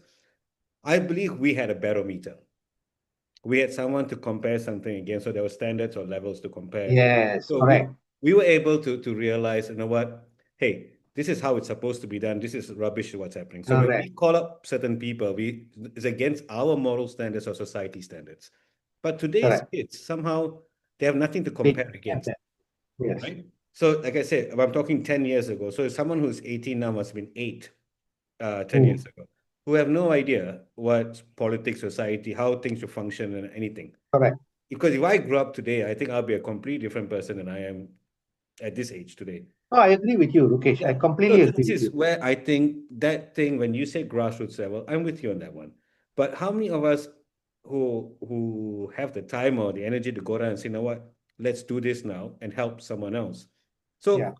I believe we had a barometer. We had someone to compare something against, so there were standards or levels to compare. Yes, So correct, we were able to realize, you know what, hey, this is how it's supposed to be done. This is rubbish what's happening. So when we correct, call up certain people, we it's against our moral standards or society standards. But today's correct. kids somehow they have nothing to They compare have against, that. Yes, right? So like I said, I'm talking 10 years ago. So someone who's 18 now must have been 8 10 mm. years ago, who have no idea what politics, society, how things should function and anything. Correct. Because if I grew up today, I think I'll be a completely different person than I am at this age today. No, I agree with you, Rukesh. I Yeah. So completely agree this with is you. where I think that thing, when you say grassroots level, I'm with you on that one. But how many of us who have the time or the energy to go down and say, you know what, let's do this now and help someone else? Yeah. So,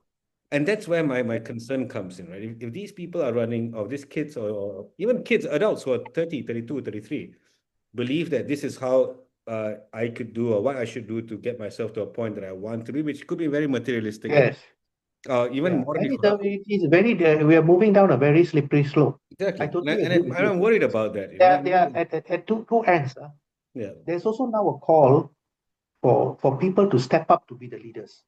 and that's where my concern comes in, right? If these people are running, or these kids, or even kids, adults who are 30, 32, 33, believe that this is how I could do or what I should do to get myself to a point that I want to be, which could be very materialistic and Yes. even Yeah. morally And corrupt. it is very, we are moving down a very slippery slope. I Exactly. And, I, totally and, agree I, with and you. I'm worried about that. They are at two ends. Yeah. There's also now a call for people to step up to be the leaders.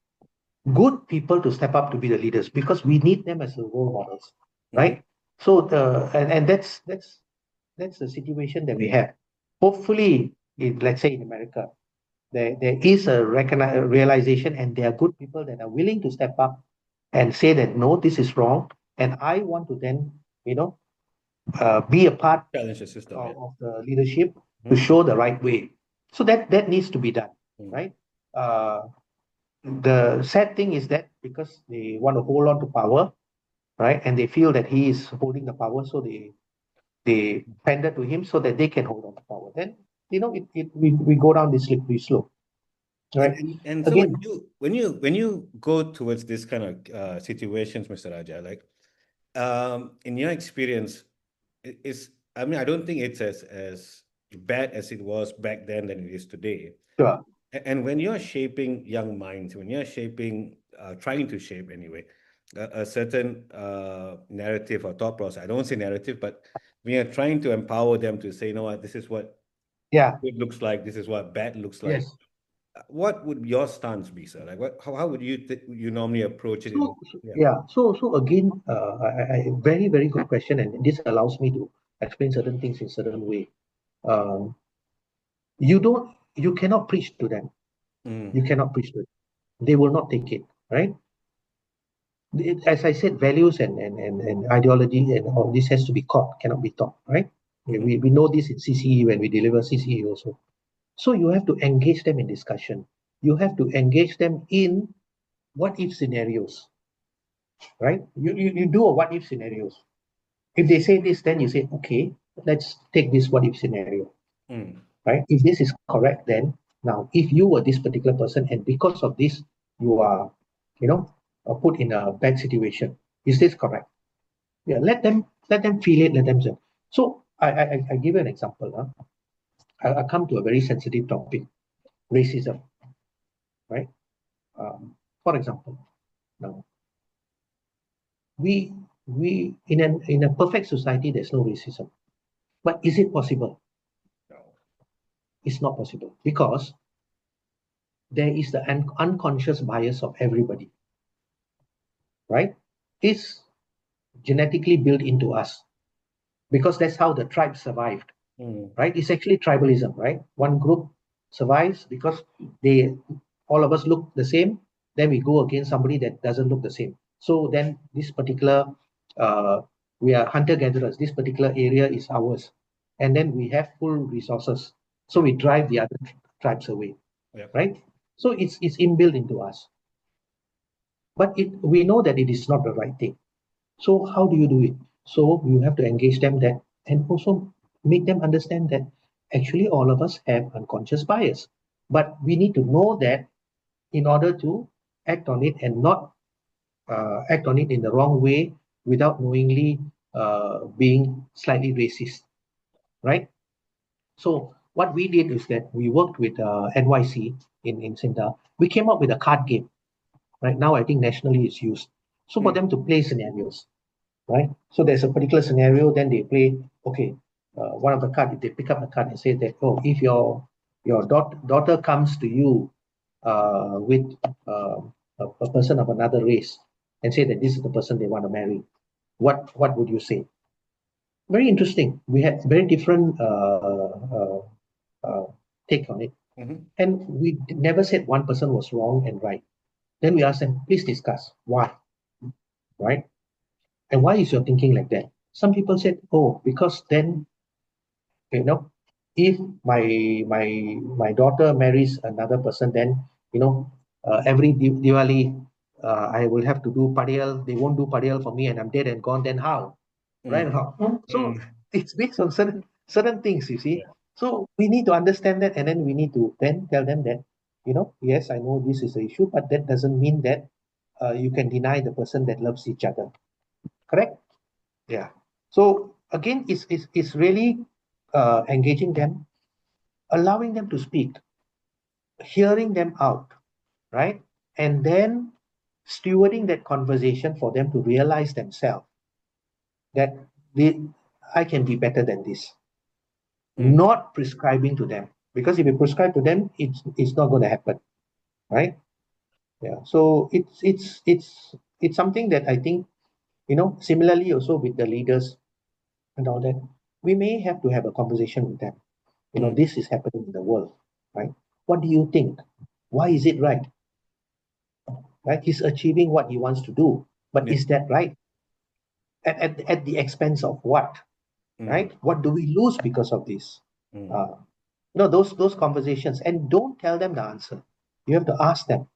Good people to step up to be the leaders because we need them as role models, Hmm. right? So and that's the situation that we have. Hopefully, let's say in America, there is a realization, and there are good people that are willing to step up and say that no, this is wrong, and I want to then, you know, be a part Challenge the system. Yeah. of the leadership to Hmm. show the right way. So that needs to be done, Hmm. right? Uh, the sad thing is that because they want to hold on to power, right, and they feel that he is holding the power, so they pander to him so that they can hold on to power. Then we go down this slippery slope, And, right? and and so Again, when you go towards this kind of situations, Mr. Raja, like in your experience, is I mean I don't think it's as bad as it was back then than it is today. sure, And when you're shaping young minds, when you're shaping, trying to shape anyway, a certain narrative or thought process, I don't say narrative, but we are trying to empower them to say, you know what, this is what yeah, good looks like, this is what bad looks like. yes. What would your stance be, sir? Like, how would you normally approach it? Yeah. Yeah, so again, very very good question, and this allows me to explain certain things in certain way. Um, you cannot preach to them. You Mm, cannot preach to them. They will not take it, right? As I said, values and ideology and all this has to be caught, cannot be taught, right? mhm. We know this in CCE when we deliver CCE also. So you have to engage them in discussion. You have to engage them in what if scenarios, right? You do a what if scenarios. If they say this, then you say, okay, let's take this what if scenario, Mm, right? If this is correct, then now if you were this particular person and because of this you are, you know, put in a bad situation, is this correct? Yeah, let them feel it, let them say. So I give you an example. I come to a very sensitive topic, racism, right? For example, now we in a perfect society there's no racism, but is it possible? No. It's not possible because there is the unconscious bias of everybody, right? It's genetically built into us because that's how the tribe survived, Mm. right? It's actually tribalism, right? One group survives because they all of us look the same. Then we go against somebody that doesn't look the same. So then this particular uh, we are hunter gatherers. This particular area is ours, and then we have full resources. So Yeah. we drive the other tribes away, Yeah. right? So it's inbuilt into us. But we know that it is not the right thing. So how do you do it? So you have to engage them that and also make them understand that actually all of us have unconscious bias. But we need to know that in order to act on it and not act on it in the wrong way without knowingly being slightly racist, right? So what we did is that we worked with NYC in Sinta. We came up with a card game. Right now, I think nationally it's used. So for Mm. them to play scenarios, right? So there's a particular scenario, then they play, okay, one of the card, they pick up the card and say that, oh, if your daughter comes to you with a person of another race and say that this is the person they want to marry, what would you say? Very interesting. We had very different take on it. Mm-hmm. And we never said one person was wrong and right. Then we asked them, please discuss why, right? And why is your thinking like that? Some people said, oh, because then, you know, if my my daughter marries another person, then every Diwali, I will have to do padial. They won't do padial for me, and I'm dead and gone. Then how? Right or Mm. not? So Mm. it's based on certain things, you see. Yeah. So we need to understand that, and then we need to then tell them that, yes, I know this is the issue, but that doesn't mean that you can deny the person that loves each other. Correct? Yeah. So again, it's really engaging them, allowing them to speak, hearing them out, right? And then stewarding that conversation for them to realize themselves that they, I can be better than this, Mm. not prescribing to them. Because if you prescribe to them, it's not going to happen, right? Yeah. So it's something that I think, similarly also with the leaders and all that, we may have to have a conversation with them. Mm. This is happening in the world, right? What do you think? Why is it right? Right? He's achieving what he wants to do, but Yeah. is that right? At the expense of what? Mm. Right? What do we lose because of this? Mm. Uh, those conversations, and don't tell them the answer. You have to ask them,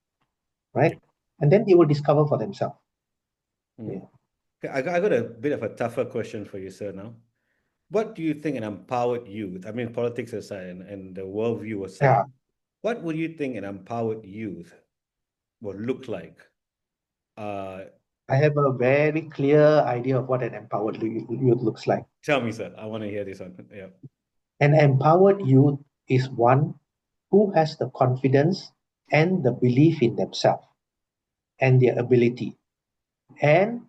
Yeah. right? And then they will discover for themselves. Mm. Yeah. Okay, I got a bit of a tougher question for you, sir, now. What do you think an empowered youth, I mean, politics aside and the worldview Yeah. aside, what would you think an empowered youth would look like? Uh, I have a very clear idea of what an empowered youth looks like. Tell me, sir. I want to hear this one. Yeah. An empowered youth is one who has the confidence and the belief in themselves and their ability, and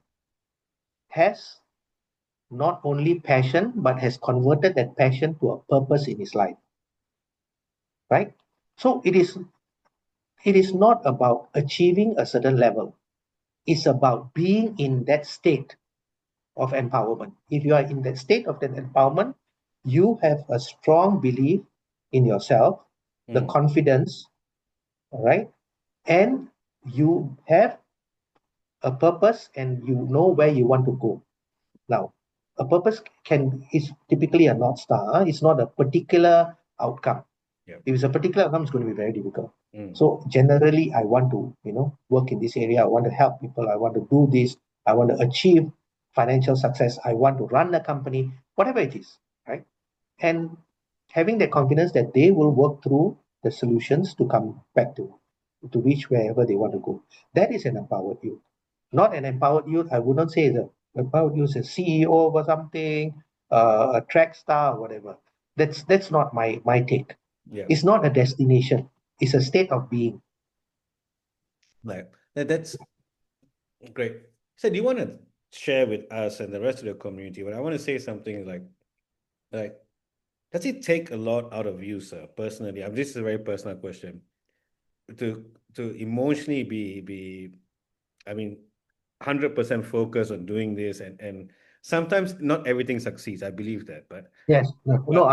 has not only passion but has converted that passion to a purpose in his life, right? So it is not about achieving a certain level. It's about being in that state of empowerment. If you are in that state of that empowerment, you have a strong belief in yourself, the Mm. confidence, all right, and you have a purpose and you know where you want to go. Now, a purpose is typically a North Star. It's not a particular outcome. Yeah. If it's a particular outcome, it's going to be very difficult. Mm. So generally, I want to, work in this area. I want to help people. I want to do this. I want to achieve financial success. I want to run a company, whatever it is, right? And having the confidence that they will work through the solutions to come back to reach wherever they want to go. That is an empowered youth. Not an empowered youth. I would not say the empowered youth is a CEO or something, a track star or whatever. That's not my take. Yeah. It's not a destination. It's a state of being. Like that's great. So do you want to share with us and the rest of the community? But I want to say something like does it take a lot out of you, sir, personally? This is a very personal question. To emotionally be I mean, 100% focused on doing this, and sometimes not everything succeeds. I believe that, Yes. No. No.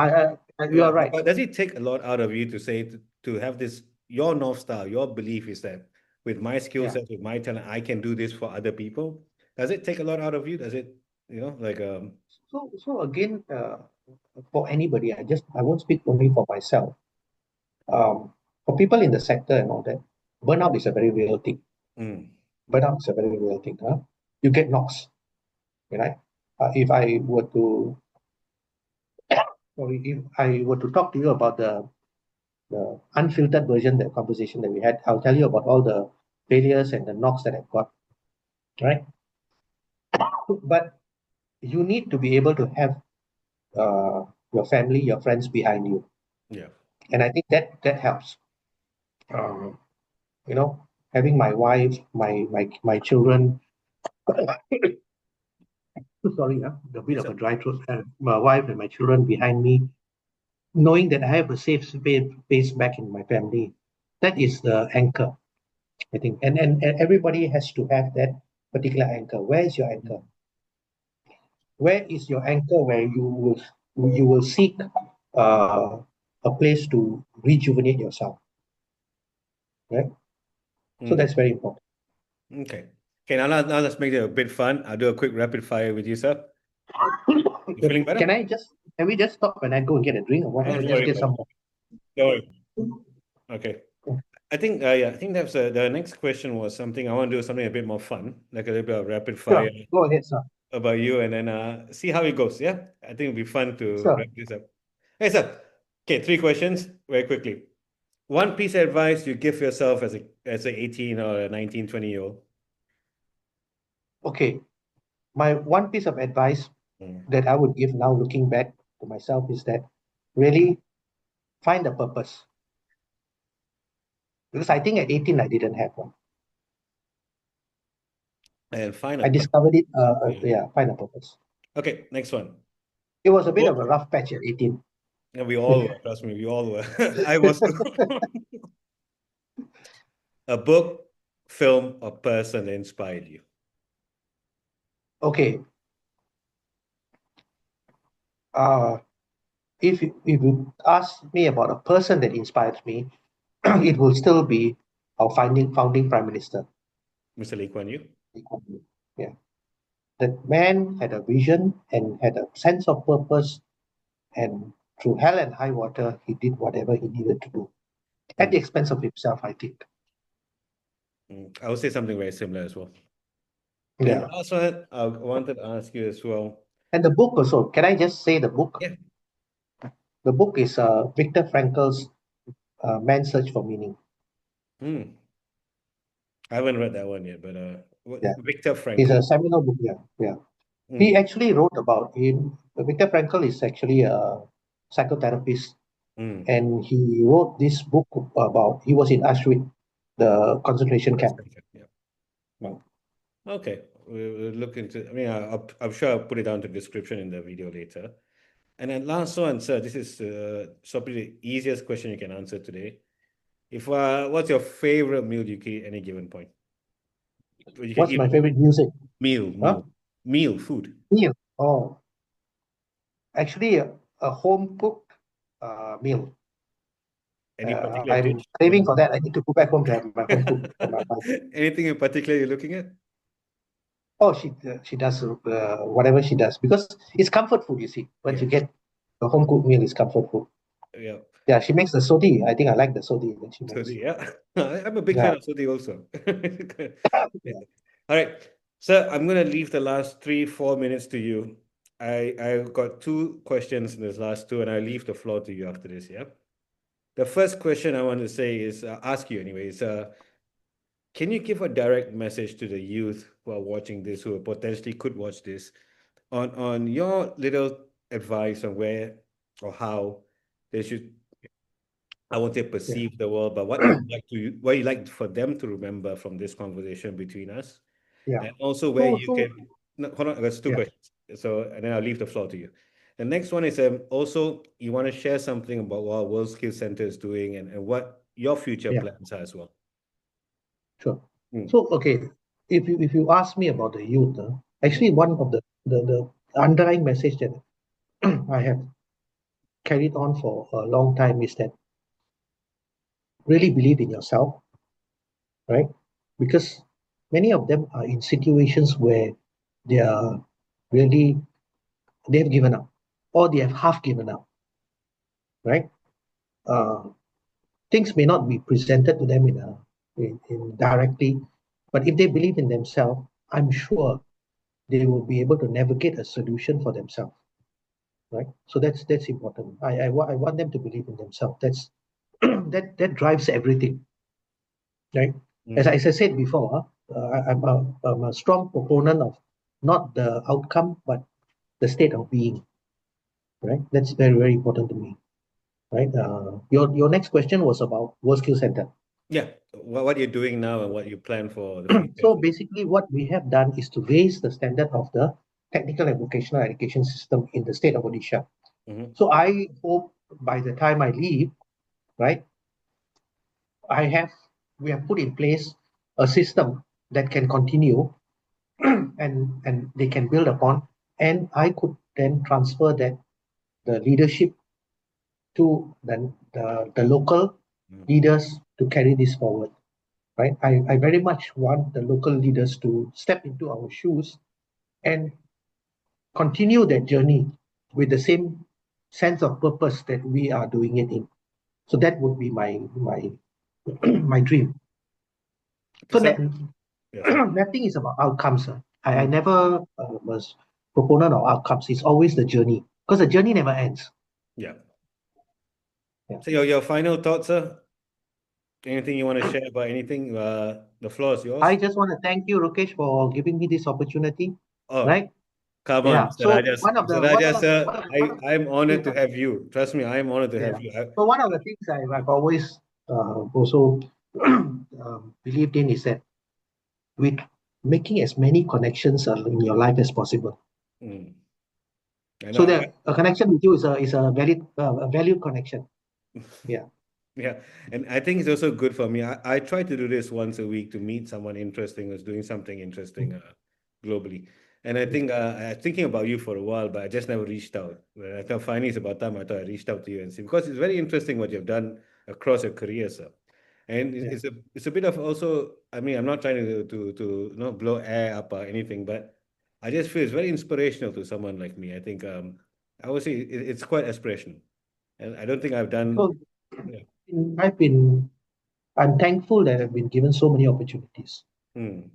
but You yeah, are right. but does it take a lot out of you to say to have this your North Star, your belief is that with my skill Yeah. set, with my talent, I can do this for other people? Does it take a lot out of you? Does it, like So again, for anybody, I won't speak only for myself. For people in the sector and all that, burnout is a very real thing. mm, Burnout is a very real thing. Huh? You get knocks, right? If I were to, or if I were to talk to you about the unfiltered version, the conversation that we had, I'll tell you about all the failures and the knocks that I've got, right? But you need to be able to have your family, your friends behind you, yeah. and I think that helps. Um, you know, having my wife, my children. Sorry, a bit Yes, of sir. a dry throat. My wife and my children behind me, knowing that I have a safe space back in my family, that is the anchor, I think. And everybody has to have that particular anchor. Where is your anchor? Mm, Where is your anchor where you will seek a place to rejuvenate yourself, right? So mm. that's very important. Okay. Okay, now let's make it a bit fun. I'll do a quick rapid fire with you, sir. You feeling better? Can we just stop when I go and get a drink or what? Oh, Let me don't just worry get about some it. more. Don't worry. Okay. I think yeah, I think that's the next question was something I want to do something a bit more fun, like a little bit of rapid fire Sure, go ahead, sir. about you, and then see how it goes. Yeah, I think it'll be fun to Sure. wrap this up. Hey, sir. Okay, three questions very quickly. One piece of advice you give yourself as a 18 or a 19, 20-year-old. Okay. My one piece of advice Mm. that I would give now, looking back to myself, is that really find a purpose. Because I think at 18 I didn't have one. And find a I purpose. discovered it. Yeah. Yeah, find a purpose. Okay, next one. It was a bit Book. of a rough patch at 18. And we all were. Trust me, we all were. I was too. A book, film, or person that inspired you. Okay. Uh, if you ask me about a person that inspires me, it will still be our founding Prime Minister. Mr. Lee Kuan Yew. Lee Kuan Yew. Yeah, that man had a vision and had a sense of purpose, and through hell and high water, he did whatever he needed to do at the Mm. expense of himself, I think. I would say something very similar as well. And Yeah, last one, I wanted to ask you as well. and the book also. Can I just say the book? Yeah. The book is Viktor Frankl's Man's Search for Meaning. Hmm. I haven't read that one yet, but Yeah, Viktor it's a Frankl. seminal book. Yeah, yeah. He Hmm. actually wrote about him. Viktor Frankl is actually a psychotherapist, Hmm. and he wrote this book about. He was in Auschwitz, the concentration That's camp. very good. Yeah. Well, okay. We'll look into. I mean, I'm sure I'll put it down to the description in the video later. And then last one, sir. This is probably the easiest question you can answer today. If what's your favorite meal you can eat at any given point? You can What's eat my favorite music? meal, Huh? food. Meal. Oh, actually, a home cooked meal. Any particular I'm dish you craving want for that. I need to go back home to have my home cooked from my wife. to? Anything in particular you're looking at? Oh, she does whatever she does because it's comfort food. You see, once Yeah, you get a home cooked meal, it's comfort food. yeah. Yeah, she makes the sodi. I think I like the sodi that she makes. Sodi, yeah. I'm a big Yeah, fan of sodi also. yeah. All right. So I'm gonna leave the last 3, 4 minutes to you. I've got two questions in this last two, and I leave the floor to you after this. Yeah. The first question I want to say is ask you anyways. Can you give a direct message to the youth who are watching this, who potentially could watch this, on your little advice on where or how they should, I won't say Yeah. perceive the world, but what you like for them to remember from this conversation between us, Yeah. and also where So, you so can. No, hold on, there's two yeah, questions. So, and then I'll leave the floor to you. The next one is also you want to share something about what World Skills Center is doing and what your future yeah, plans are as well. sure. Mm, So, okay, if you ask me about the youth, mhm, actually one of the underlying message that I have carried on for a long time is that really believe in yourself, right? Because many of them are in situations where they are really they've given up or they have half given up, right? Uh, Things may not be presented to them in directly, but if they believe in themselves, I'm sure they will be able to navigate a solution for themselves, right? So that's important. I want them to believe in themselves. That's that drives everything, right? mm. As I said before, I'm a strong proponent of not the outcome, but the state of being, right? That's very, very important to me, right? Your next question was about World Skill Center. Yeah, what you're doing now and what you plan for the future as So well. basically, what we have done is to raise the standard of the technical and vocational education system in the state of Odisha. Mm-hmm. So I hope by the time I leave, right, I have we have put in place a system that can continue and they can build upon, and I could then transfer that the leadership to the local leaders to carry this forward, right? I very much want the local leaders to step into our shoes and continue that journey with the same sense of purpose that we are doing it in. So that would be my my dream. Okay, So so that yeah, sorry. nothing is about outcomes. I Mm, never was proponent of outcomes. It's always the journey because the journey never ends. yeah. Yeah. So your final thoughts, sir? Anything you want to share about anything? The floor is I yours. just want to thank you, Rukesh, for giving me this opportunity. Oh, Right? come on, Yeah. Mr. So Rajah. one of Mr. the one Rajah, of sir, one of I'm honored to yeah, have you. Trust me, I'm honored to yeah. have you. So one of the things I've always also believed in is that with making as many connections in your life as possible. Mm, I know. So that a connection with you is a valued connection. Yeah. Yeah, and I think it's also good for me. I try to do this once a week to meet someone interesting who's doing something interesting globally. And I think I was thinking about you for a while, but I just never reached out. When I thought finally it's about time I thought I reached out to you and see because it's very interesting what you've done across your career, sir. And Yeah. it's a bit of also. I mean, I'm not trying to blow air up or anything, but I just feel it's very inspirational to someone like me. I think I would say it's quite aspirational, and I don't think I've done. So Yeah. I've been I'm thankful that I've been given so many opportunities. Hmm.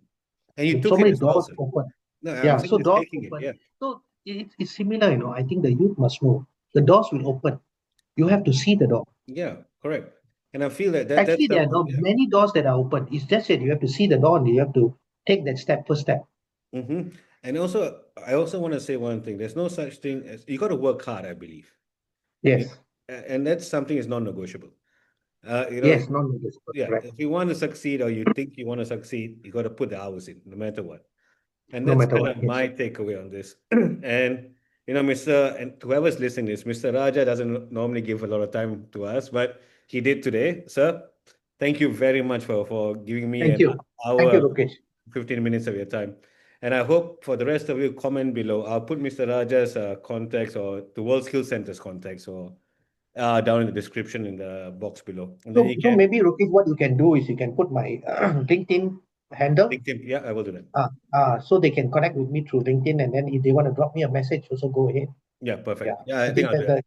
And you And so took it many as well, doors sir. open. No, I'm Yeah, saying so it's doors taking it. open. Yeah. So it's similar, I think the youth must know. The doors will open. You Hmm. have to see the door. Yeah, correct. And I feel that's Actually, there are something. not Yeah. many doors that are open. It's just that you have to see the door and you have to take that step, first step. Hmm. And also, I also want to say one thing. There's no such thing as you got to work hard, I believe. You, Yes. and that's something is non-negotiable. You know, Yes, non-negotiable. yeah. Correct. If you want to succeed or you think you want to succeed, you got to put the hours in, no matter what. And No that's matter kind what. of Yes. my takeaway on this. And Mr. and whoever's listening is Mr. Raja doesn't normally give a lot of time to us, but he did today. Sir, thank you very much for giving me Thank an you. Thank you, hour, Lokesh. 15 minutes of your time. And I hope for the rest of you comment below. I'll put Mr. Raja's contacts or the World Skills Center's contacts or down in the description in the box below. And then you So can maybe, Lokesh, what you can do is you can put my LinkedIn handle, link him. Yeah, I will do that. so they can connect with me through LinkedIn, and then if they want to drop me a message, also go ahead. Yeah, Yeah, perfect. Yeah, I I think think I'll do that.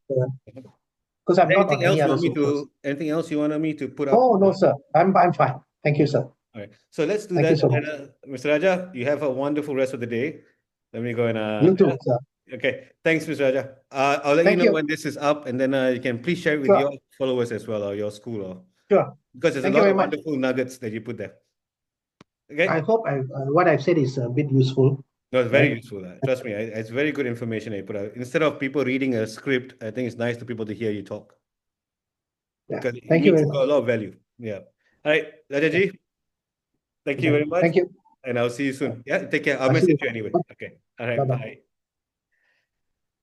because Is I'm there not on anything any else you other want me socials. to? Anything else you wanted me to put up? Oh no, sir, I'm fine. Thank you, sir. All right. So let's do Thank you that. so And much. then, Mr. Raja, you have a wonderful rest of the day. Let me go and You too, yeah. sir. Okay. Thanks, Mr. Raja. I'll let you Thank know you. when this is up, and then you can please share it with your Sure, followers as well or your school, or sure. because there's a Thank you lot very of much. wonderful nuggets that you put there. I Okay. hope what I've said is a bit useful. No, it's very right? useful. Trust me, it's very good information you put out. Instead of people reading a script, I think it's nice to people to hear you talk Yeah. because it Thank you means very you got much. a lot of value. Yeah. All right, Yeah. Rajaji, thank you Yeah. very much. Thank you. And I'll see you Yeah. soon. Yeah, take care. I'll I'll see message you. you anyway. Okay. All Bye right, bye. bye.